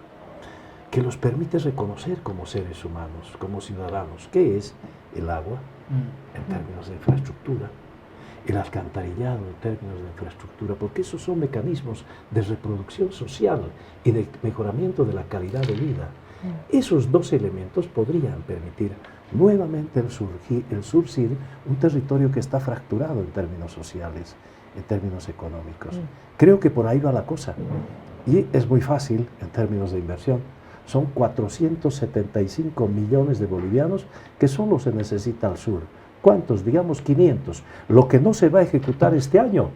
que los permite reconocer como seres humanos, como ciudadanos. ¿Qué es el agua en términos de infraestructura? El alcantarillado en términos de infraestructura, porque esos son mecanismos de reproducción social y de mejoramiento de la calidad de vida. Esos dos elementos podrían permitir nuevamente el surgir un territorio que está fracturado en términos sociales, en términos económicos. Creo que por ahí va la cosa. Y es muy fácil en términos de inversión. Son 475 millones de bolivianos que solo se necesita al sur. ¿Cuántos? Digamos 500. Lo que no se va a ejecutar este año.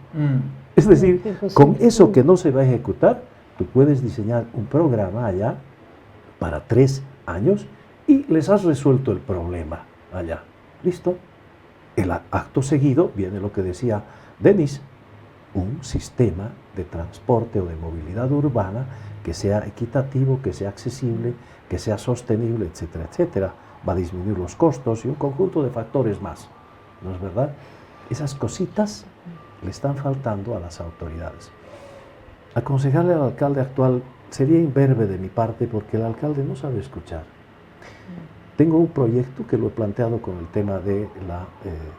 Es decir, con eso que no se va a ejecutar, tú puedes diseñar un programa allá para 3 años y les has resuelto el problema allá. ¿Listo? El acto seguido viene lo que decía Denis, un sistema de transporte o de movilidad urbana que sea equitativo, que sea accesible, que sea sostenible, etcétera, etcétera. Va a disminuir los costos y un conjunto de factores más. ¿No es verdad? Esas cositas le están faltando a las autoridades. Aconsejarle al alcalde actual sería imberbe de mi parte porque el alcalde no sabe escuchar. Tengo un proyecto que lo he planteado con el tema de la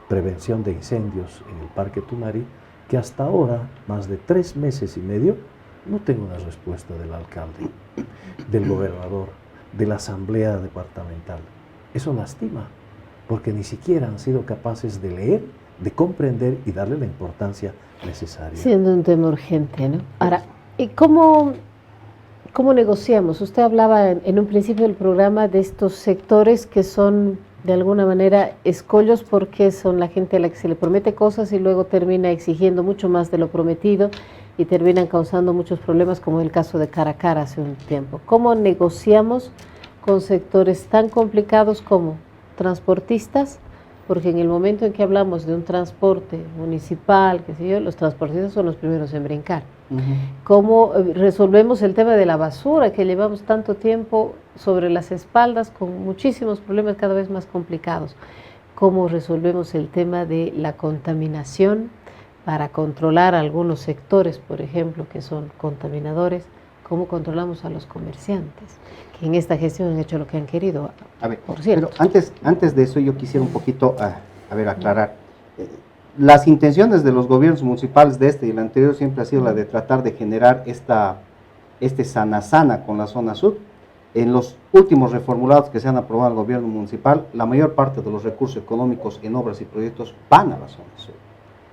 prevención de incendios en el Parque Tunari, que hasta ahora, más de 3 meses y medio, no tengo una respuesta del alcalde, del gobernador, de la asamblea departamental. Eso lastima, porque ni siquiera han sido capaces de leer, de comprender y darle la importancia necesaria. Siendo un tema urgente, ¿no? Ahora, ¿y cómo negociamos? Usted hablaba en un principio del programa de estos sectores que son de alguna manera escollos porque son la gente a la que se le promete cosas y luego termina exigiendo mucho más de lo prometido y terminan causando muchos problemas, como el caso de Caracara hace un tiempo. ¿Cómo negociamos con sectores tan complicados como transportistas? Porque en el momento en que hablamos de un transporte municipal, qué sé yo, los transportistas son los primeros en brincar. ¿Cómo resolvemos el tema de la basura que llevamos tanto tiempo sobre las espaldas con muchísimos problemas cada vez más complicados? ¿Cómo resolvemos el tema de la contaminación para controlar algunos sectores, por ejemplo, que son contaminadores? ¿Cómo controlamos a los comerciantes que en esta gestión han hecho lo que han querido? A ver, por cierto. Pero antes de eso yo quisiera un poquito, aclarar. Las intenciones de los gobiernos municipales de este y el anterior siempre ha sido la de tratar de generar este sana con la zona sur. En los últimos reformulados que se han aprobado en el gobierno municipal, la mayor parte de los recursos económicos en obras y proyectos van a la zona sur.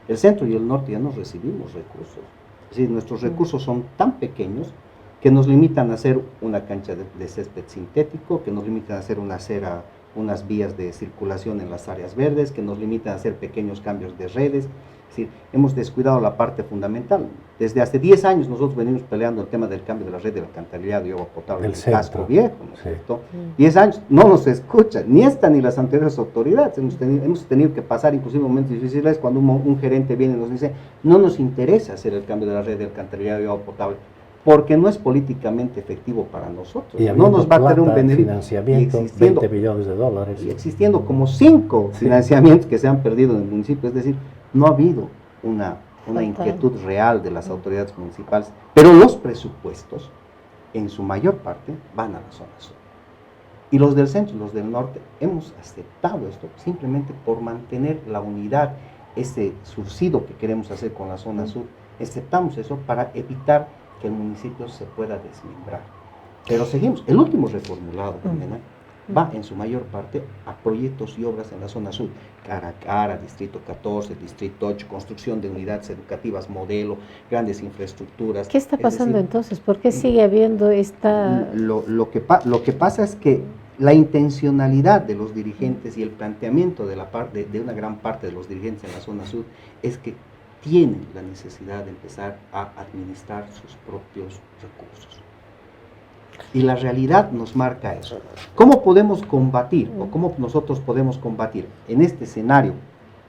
El centro y el norte ya no recibimos recursos. Es decir, nuestros recursos son tan pequeños que nos limitan a hacer una cancha de césped sintético, que nos limitan a hacer una acera, unas vías de circulación en las áreas verdes, que nos limitan a hacer pequeños cambios de redes. Es decir, hemos descuidado la parte fundamental. Desde hace 10 años nosotros venimos peleando el tema del cambio de la red del alcantarillado y agua potable del casco viejo, ¿no es cierto? 10 años, no nos escuchan, ni esta ni las anteriores autoridades. Hemos tenido que pasar inclusive momentos difíciles cuando un gerente viene y nos dice, no nos interesa hacer el cambio de la red del alcantarillado y agua potable, porque no es políticamente efectivo para nosotros. Y no nos va a tener un beneficio. Financiamiento, 20 millones de dólares. Y existiendo como 5 financiamientos que se han perdido en el municipio, es decir, no ha habido una inquietud real de las autoridades municipales, pero los presupuestos, en su mayor parte, van a la zona sur. Y los del centro y los del norte hemos aceptado esto simplemente por mantener la unidad, ese surcido que queremos hacer con la zona sur, aceptamos eso para evitar que el municipio se pueda desmembrar. Pero seguimos, el último reformulado también, va en su mayor parte a proyectos y obras en la zona sur, Caracara, Distrito 14, Distrito 8, construcción de unidades educativas, modelo, grandes infraestructuras. ¿Qué está pasando entonces? ¿Por qué sigue habiendo esta...? Lo que pasa es que la intencionalidad de los dirigentes y el planteamiento de una gran parte de los dirigentes en la zona sur es que tienen la necesidad de empezar a administrar sus propios recursos. Y la realidad nos marca eso. ¿Cómo podemos combatir o cómo nosotros podemos combatir en este escenario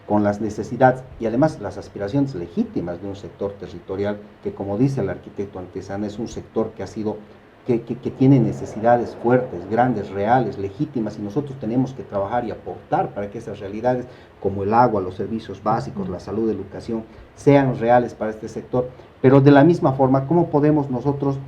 con las necesidades y además las aspiraciones legítimas de un sector territorial que, como dice el arquitecto Antezana, es un sector que ha sido que tiene necesidades fuertes, grandes, reales, legítimas, y nosotros tenemos que trabajar y aportar para que esas realidades como el agua, los servicios básicos, la salud, la educación, sean reales para este sector? Pero de la misma forma, ¿cómo podemos nosotros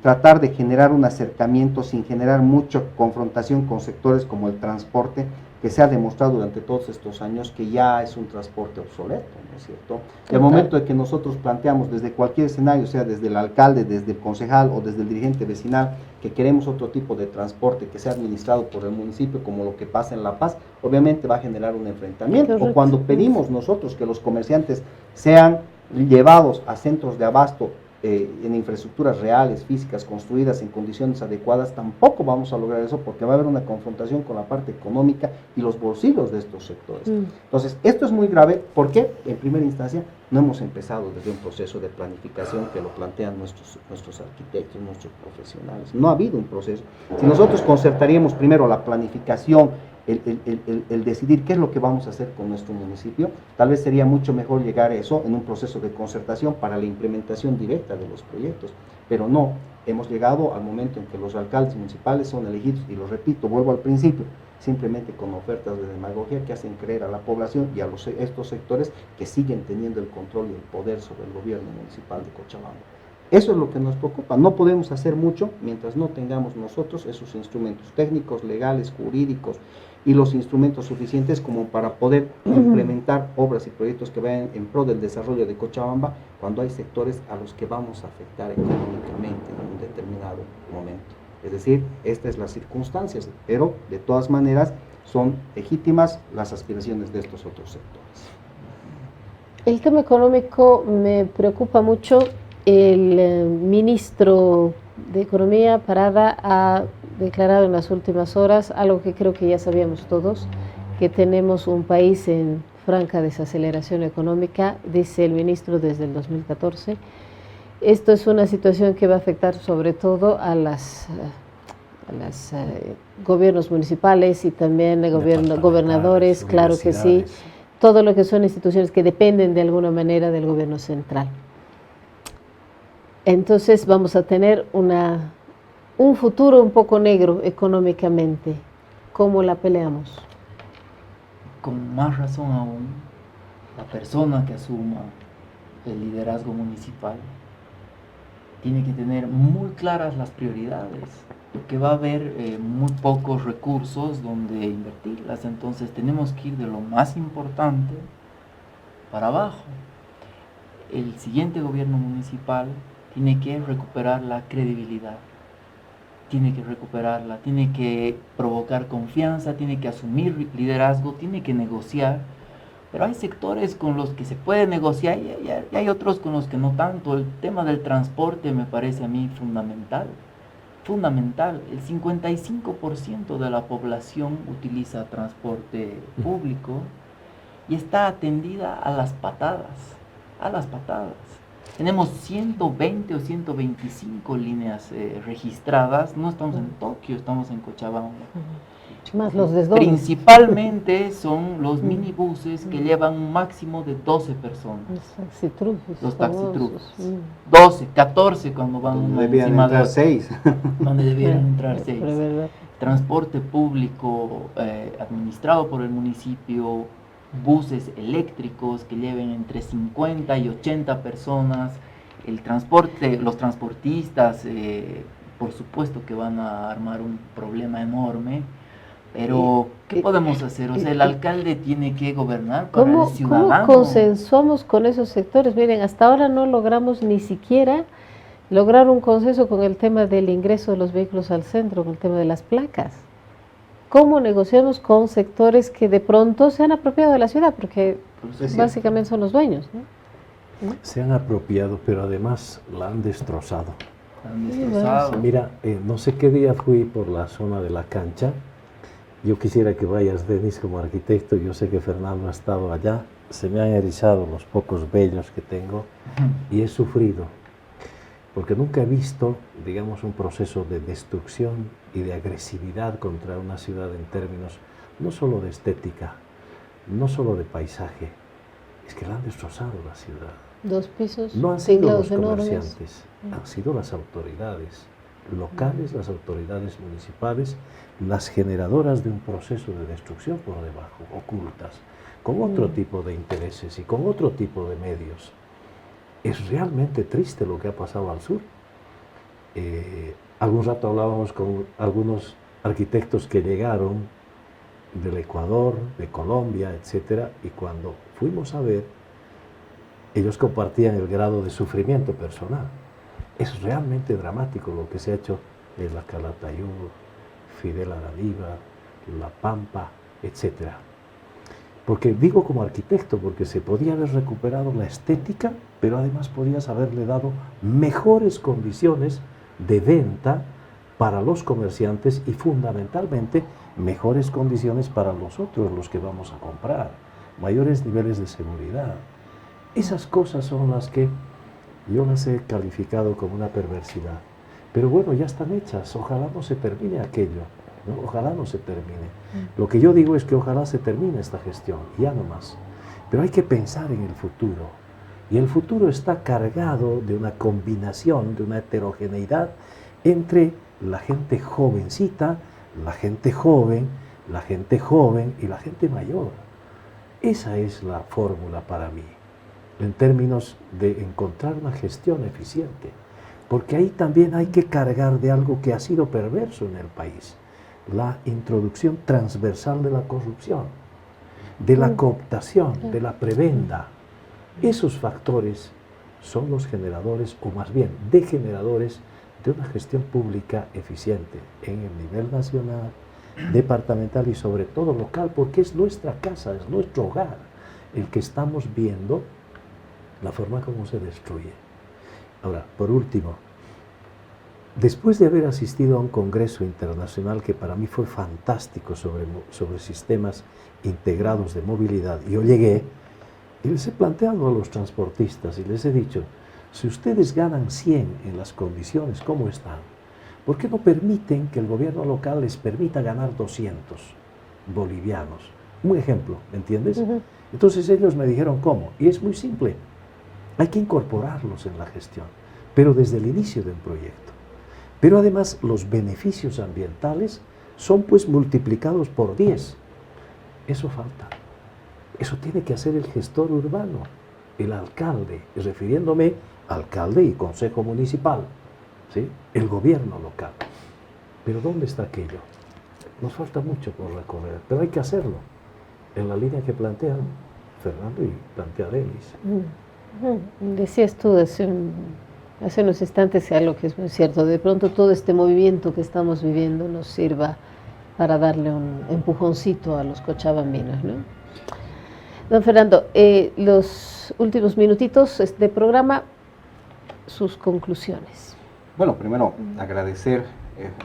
tratar de generar un acercamiento sin generar mucha confrontación con sectores como el transporte, que se ha demostrado durante todos estos años que ya es un transporte obsoleto, ¿no es cierto? El momento de que nosotros planteamos desde cualquier escenario, sea desde el alcalde, desde el concejal o desde el dirigente vecinal, que queremos otro tipo de transporte que sea administrado por el municipio, como lo que pasa en La Paz, obviamente va a generar un enfrentamiento. O cuando pedimos nosotros que los comerciantes sean llevados a centros de abasto en infraestructuras reales, físicas, construidas en condiciones adecuadas, tampoco vamos a lograr eso porque va a haber una confrontación con la parte económica y los bolsillos de estos sectores. Entonces, esto es muy grave porque, en primera instancia, no hemos empezado desde un proceso de planificación que lo plantean nuestros arquitectos, nuestros profesionales. No ha habido un proceso. Si nosotros concertaríamos primero la planificación, el decidir qué es lo que vamos a hacer con nuestro municipio, tal vez sería mucho mejor llegar a eso en un proceso de concertación para la implementación directa de los proyectos, pero no, hemos llegado al momento en que los alcaldes municipales son elegidos, y lo repito, vuelvo al principio, simplemente con ofertas de demagogia que hacen creer a la población y a estos sectores que siguen teniendo el control y el poder sobre el gobierno municipal de Cochabamba. Eso es lo que nos preocupa. No podemos hacer mucho mientras no tengamos nosotros esos instrumentos técnicos, legales, jurídicos y los instrumentos suficientes como para poder implementar obras y proyectos que vayan en pro del desarrollo de Cochabamba cuando hay sectores a los que vamos a afectar económicamente en un determinado momento. Es decir, estas son las circunstancias, pero de todas maneras son legítimas las aspiraciones de estos otros sectores. El tema económico me preocupa mucho. El ministro de Economía, Parada, ha declarado en las últimas horas algo que creo que ya sabíamos todos, que tenemos un país en franca desaceleración económica, dice el ministro, desde el 2014. Esto es una situación que va a afectar sobre todo a los gobiernos municipales y también a gobernadores, claro que sí, todo lo que son instituciones que dependen de alguna manera del gobierno central. Entonces vamos a tener un futuro un poco negro económicamente. ¿Cómo la peleamos? Con más razón aún, la persona que asuma el liderazgo municipal tiene que tener muy claras las prioridades, porque va a haber muy pocos recursos donde invertirlas. Entonces tenemos que ir de lo más importante para abajo. El siguiente gobierno municipal tiene que recuperar la credibilidad, tiene que recuperarla, tiene que provocar confianza, tiene que asumir liderazgo, tiene que negociar, pero hay sectores con los que se puede negociar y hay otros con los que no tanto. El tema del transporte me parece a mí fundamental. El 55% de la población utiliza transporte público y está atendida a las patadas. Tenemos 120 o 125 líneas registradas. No estamos en Tokio, estamos en Cochabamba. Más los desdobles. Principalmente son los minibuses que llevan un máximo de 12 personas. Los taxitrufos. 12, 14 cuando van donde debían entrar 6. Donde debieran entrar 6. Transporte público administrado por el municipio, buses eléctricos que lleven entre 50 y 80 personas. El transporte, los transportistas, por supuesto que van a armar un problema enorme. Pero, ¿qué podemos hacer? O sea, el alcalde tiene que gobernar para el ciudadano. ¿Cómo consensuamos con esos sectores? Miren, hasta ahora no logramos ni siquiera lograr un consenso con el tema del ingreso de los vehículos al centro, con el tema de las placas. ¿Cómo negociamos con sectores que de pronto se han apropiado de la ciudad? Porque básicamente son los dueños, ¿no? Se han apropiado, pero además la han destrozado. Mira, no sé qué día fui por la zona de la cancha. Yo quisiera que vayas, Denis, como arquitecto. Yo sé que Fernando ha estado allá. Se me han erizado los pocos vellos que tengo y he sufrido, porque nunca he visto, digamos, un proceso de destrucción y de agresividad contra una ciudad en términos no solo de estética, no solo de paisaje, es que la han destrozado la ciudad. 2 pisos, no han sido los comerciantes, han sido las autoridades locales, las autoridades municipales, las generadoras de un proceso de destrucción por debajo, ocultas, con otro tipo de intereses y con otro tipo de medios. Es realmente triste lo que ha pasado al sur. Algún rato hablábamos con algunos arquitectos que llegaron del Ecuador, de Colombia, etcétera, y cuando fuimos a ver, ellos compartían el grado de sufrimiento personal. Es realmente dramático lo que se ha hecho en la Calatayud, Fidel Aradiva, La Pampa, etcétera. Porque digo como arquitecto, porque se podía haber recuperado la estética, pero además podías haberle dado mejores condiciones de venta para los comerciantes y fundamentalmente mejores condiciones para nosotros, los que vamos a comprar, mayores niveles de seguridad. Esas cosas son las que yo las he calificado como una perversidad. Pero bueno, ya están hechas, ojalá no se termine aquello, ¿no? Ojalá no se termine. Lo que yo digo es que ojalá se termine esta gestión, ya no más. Pero hay que pensar en el futuro. Y el futuro está cargado de una combinación, de una heterogeneidad entre la gente jovencita, la gente joven y la gente mayor. Esa es la fórmula para mí, en términos de encontrar una gestión eficiente. Porque ahí también hay que cargar de algo que ha sido perverso en el país, la introducción transversal de la corrupción, de la cooptación, de la prebenda. Esos factores son los generadores, o más bien degeneradores, de una gestión pública eficiente en el nivel nacional, departamental y sobre todo local, porque es nuestra casa, es nuestro hogar, el que estamos viendo la forma como se destruye. Ahora, por último, después de haber asistido a un congreso internacional que para mí fue fantástico sobre sistemas integrados de movilidad, yo llegué y les he planteado a los transportistas y les he dicho, si ustedes ganan 100 en las condiciones como están, ¿por qué no permiten que el gobierno local les permita ganar 200 bolivianos? Un ejemplo, ¿me entiendes? Entonces ellos me dijeron, ¿cómo? Y es muy simple, hay que incorporarlos en la gestión, pero desde el inicio del proyecto. Pero además los beneficios ambientales son pues multiplicados por 10. Eso falta. Eso tiene que hacer el gestor urbano, el alcalde, y refiriéndome alcalde y consejo municipal, ¿sí? El gobierno local. Pero ¿dónde está aquello? Nos falta mucho por recorrer, pero hay que hacerlo en la línea que plantean Fernando y plantea Denis. Decías tú hace unos instantes algo que es muy cierto. De pronto todo este movimiento que estamos viviendo nos sirva para darle un empujoncito a los cochabambinos, ¿no? Don Fernando, los últimos minutitos de programa, sus conclusiones. Bueno, primero agradecer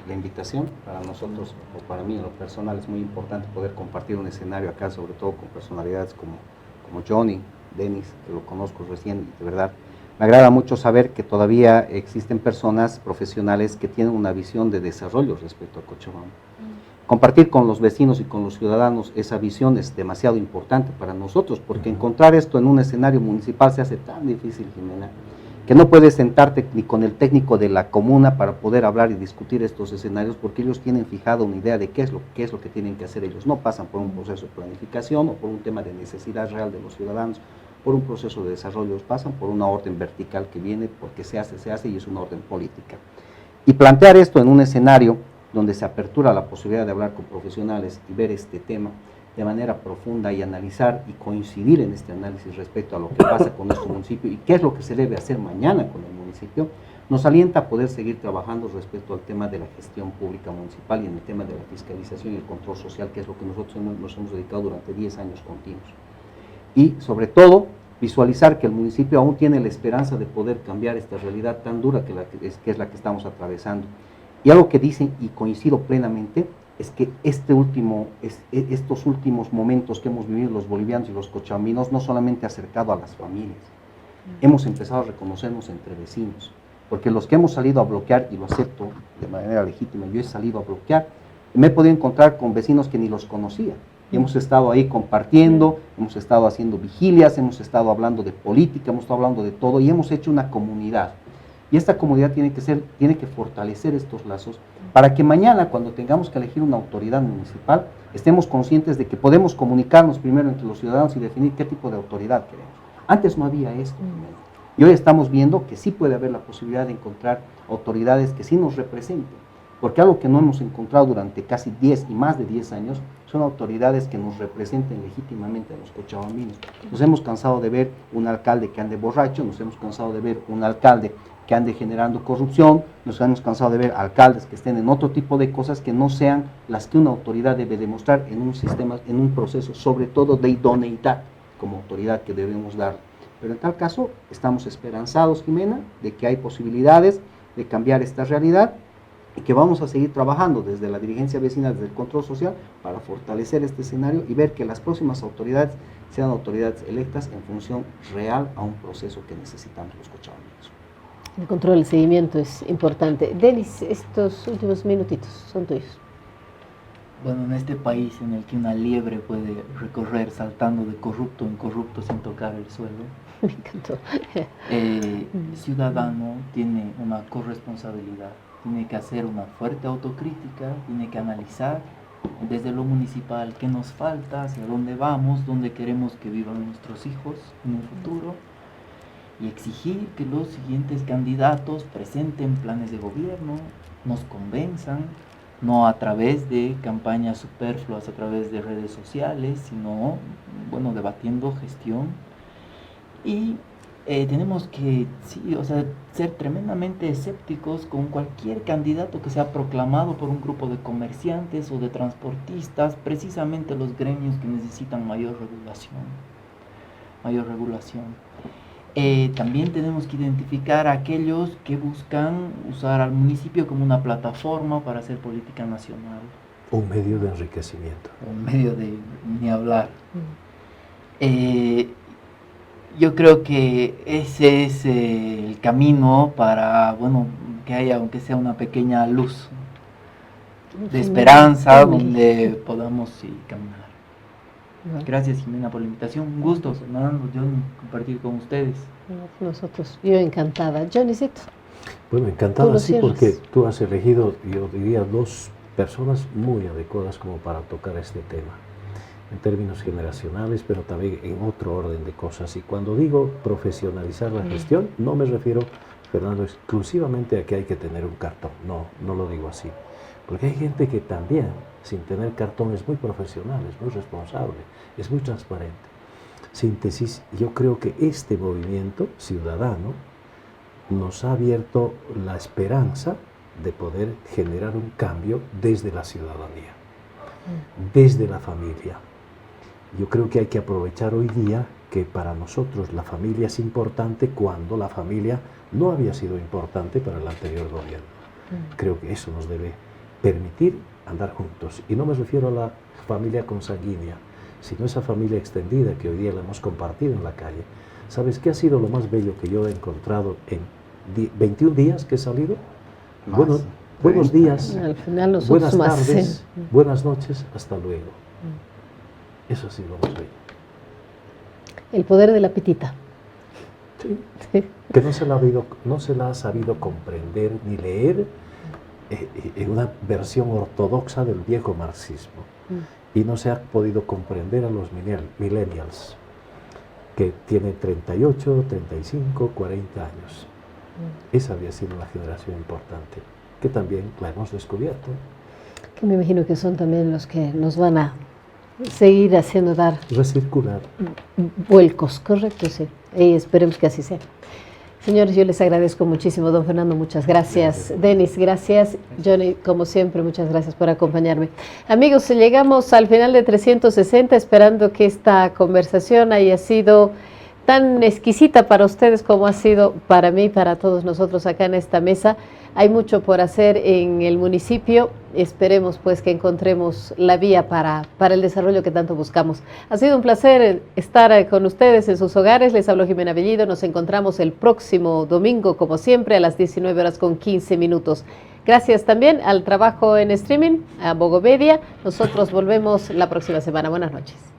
la invitación. Para nosotros, o para mí en lo personal, es muy importante poder compartir un escenario acá, sobre todo con personalidades como Johnny, Denis, que lo conozco recién, y de verdad me agrada mucho saber que todavía existen personas profesionales que tienen una visión de desarrollo respecto a Cochabamba. Compartir con los vecinos y con los ciudadanos esa visión es demasiado importante para nosotros, porque encontrar esto en un escenario municipal se hace tan difícil, Jimena, que no puedes sentarte ni con el técnico de la comuna para poder hablar y discutir estos escenarios, porque ellos tienen fijado una idea de qué es lo que tienen que hacer ellos. No pasan por un proceso de planificación o por un tema de necesidad real de los ciudadanos, por un proceso de desarrollo, pasan por una orden vertical que viene porque se hace y es una orden política. Y plantear esto en un escenario donde se apertura la posibilidad de hablar con profesionales y ver este tema de manera profunda y analizar y coincidir en este análisis respecto a lo que pasa con nuestro municipio y qué es lo que se debe hacer mañana con el municipio, nos alienta a poder seguir trabajando respecto al tema de la gestión pública municipal y en el tema de la fiscalización y el control social, que es lo que nosotros nos hemos dedicado durante 10 años continuos. Y sobre todo, visualizar que el municipio aún tiene la esperanza de poder cambiar esta realidad tan dura que es la que estamos atravesando. Y algo que dicen, y coincido plenamente, es que estos últimos momentos que hemos vivido los bolivianos y los cochabambinos no solamente ha acercado a las familias, hemos empezado a reconocernos entre vecinos, porque los que hemos salido a bloquear, y lo acepto de manera legítima, yo he salido a bloquear, me he podido encontrar con vecinos que ni los conocía, y hemos estado ahí compartiendo, hemos estado haciendo vigilias, hemos estado hablando de política, hemos estado hablando de todo, y hemos hecho una comunidad. Y esta comunidad tiene que fortalecer estos lazos para que mañana, cuando tengamos que elegir una autoridad municipal, estemos conscientes de que podemos comunicarnos primero entre los ciudadanos y definir qué tipo de autoridad queremos. Antes no había esto. Y hoy estamos viendo que sí puede haber la posibilidad de encontrar autoridades que sí nos representen. Porque algo que no hemos encontrado durante casi 10 y más de 10 años son autoridades que nos representen legítimamente a los cochabambinos. Nos hemos cansado de ver un alcalde que ande borracho, nos hemos cansado de ver un alcalde que ande generando corrupción, nos hemos cansado de ver alcaldes que estén en otro tipo de cosas que no sean las que una autoridad debe demostrar en un sistema, en un proceso, sobre todo de idoneidad como autoridad que debemos dar. Pero en tal caso, estamos esperanzados, Jimena, de que hay posibilidades de cambiar esta realidad y que vamos a seguir trabajando desde la dirigencia vecinal, desde el control social, para fortalecer este escenario y ver que las próximas autoridades sean autoridades electas en función real a un proceso que necesitamos los cochabambinos. El control, el seguimiento es importante. Denis, estos últimos minutitos son tuyos. Bueno, en este país en el que una liebre puede recorrer saltando de corrupto en corrupto sin tocar el suelo, Me encantó. Ciudadano tiene una corresponsabilidad, tiene que hacer una fuerte autocrítica, tiene que analizar desde lo municipal qué nos falta, hacia dónde vamos, dónde queremos que vivan nuestros hijos en un futuro, y exigir que los siguientes candidatos presenten planes de gobierno, nos convenzan, no a través de campañas superfluas, a través de redes sociales, sino, bueno, debatiendo gestión. Y tenemos que, sí, o sea, ser tremendamente escépticos con cualquier candidato que sea proclamado por un grupo de comerciantes o de transportistas, precisamente los gremios que necesitan mayor regulación. También tenemos que identificar a aquellos que buscan usar al municipio como una plataforma para hacer política nacional. Un medio de enriquecimiento. Un medio de ni hablar. Yo creo que ese es el camino para, bueno, que haya aunque sea una pequeña luz de esperanza donde podamos caminar. Gracias, Jimena, por la invitación. Un gusto, Fernando, Johnny, compartir con ustedes. Nosotros, yo encantada. Johnnycito. Bueno, encantada, sí, porque tú has elegido, yo diría, dos personas muy adecuadas como para tocar este tema, en términos generacionales, pero también en otro orden de cosas. Y cuando digo profesionalizar la gestión, no me refiero, Fernando, exclusivamente a que hay que tener un cartón. No lo digo así. Porque hay gente que también, sin tener cartón, es muy profesional, es muy responsable, es muy transparente. Síntesis, yo creo que este movimiento ciudadano nos ha abierto la esperanza de poder generar un cambio desde la ciudadanía, desde la familia. Yo creo que hay que aprovechar hoy día que para nosotros la familia es importante cuando la familia no había sido importante para el anterior gobierno. Creo que eso nos debe permitir andar juntos. Y no me refiero a la familia consanguínea, sino esa familia extendida que hoy día la hemos compartido en la calle. ¿Sabes qué ha sido lo más bello que yo he encontrado en 21 días que he salido? Bueno, buenos días, al final buenas tardes, buenas noches, hasta luego. Eso ha sido lo más bello. El poder de la pitita. Sí. Que no se la ha sabido comprender ni leer en una versión ortodoxa del viejo marxismo. Y no se ha podido comprender a los millennials, que tienen 38, 35, 40 años. Esa había sido una generación importante, que también la hemos descubierto. Que me imagino que son también los que nos van a seguir haciendo dar... Recircular. Vuelcos, correcto, sí. Y esperemos que así sea. Señores, yo les agradezco muchísimo. Don Fernando, muchas gracias. Denis, gracias. Johnny, como siempre, muchas gracias por acompañarme. Amigos, llegamos al final de 360, esperando que esta conversación haya sido tan exquisita para ustedes como ha sido para mí, para todos nosotros acá en esta mesa. Hay mucho por hacer en el municipio. Esperemos pues que encontremos la vía para el desarrollo que tanto buscamos. Ha sido un placer estar con ustedes en sus hogares. Les habló Jimena Bellido. Nos encontramos el próximo domingo, como siempre, a las 19:15. Gracias también al trabajo en streaming, a Bogomedia. Nosotros volvemos la próxima semana. Buenas noches.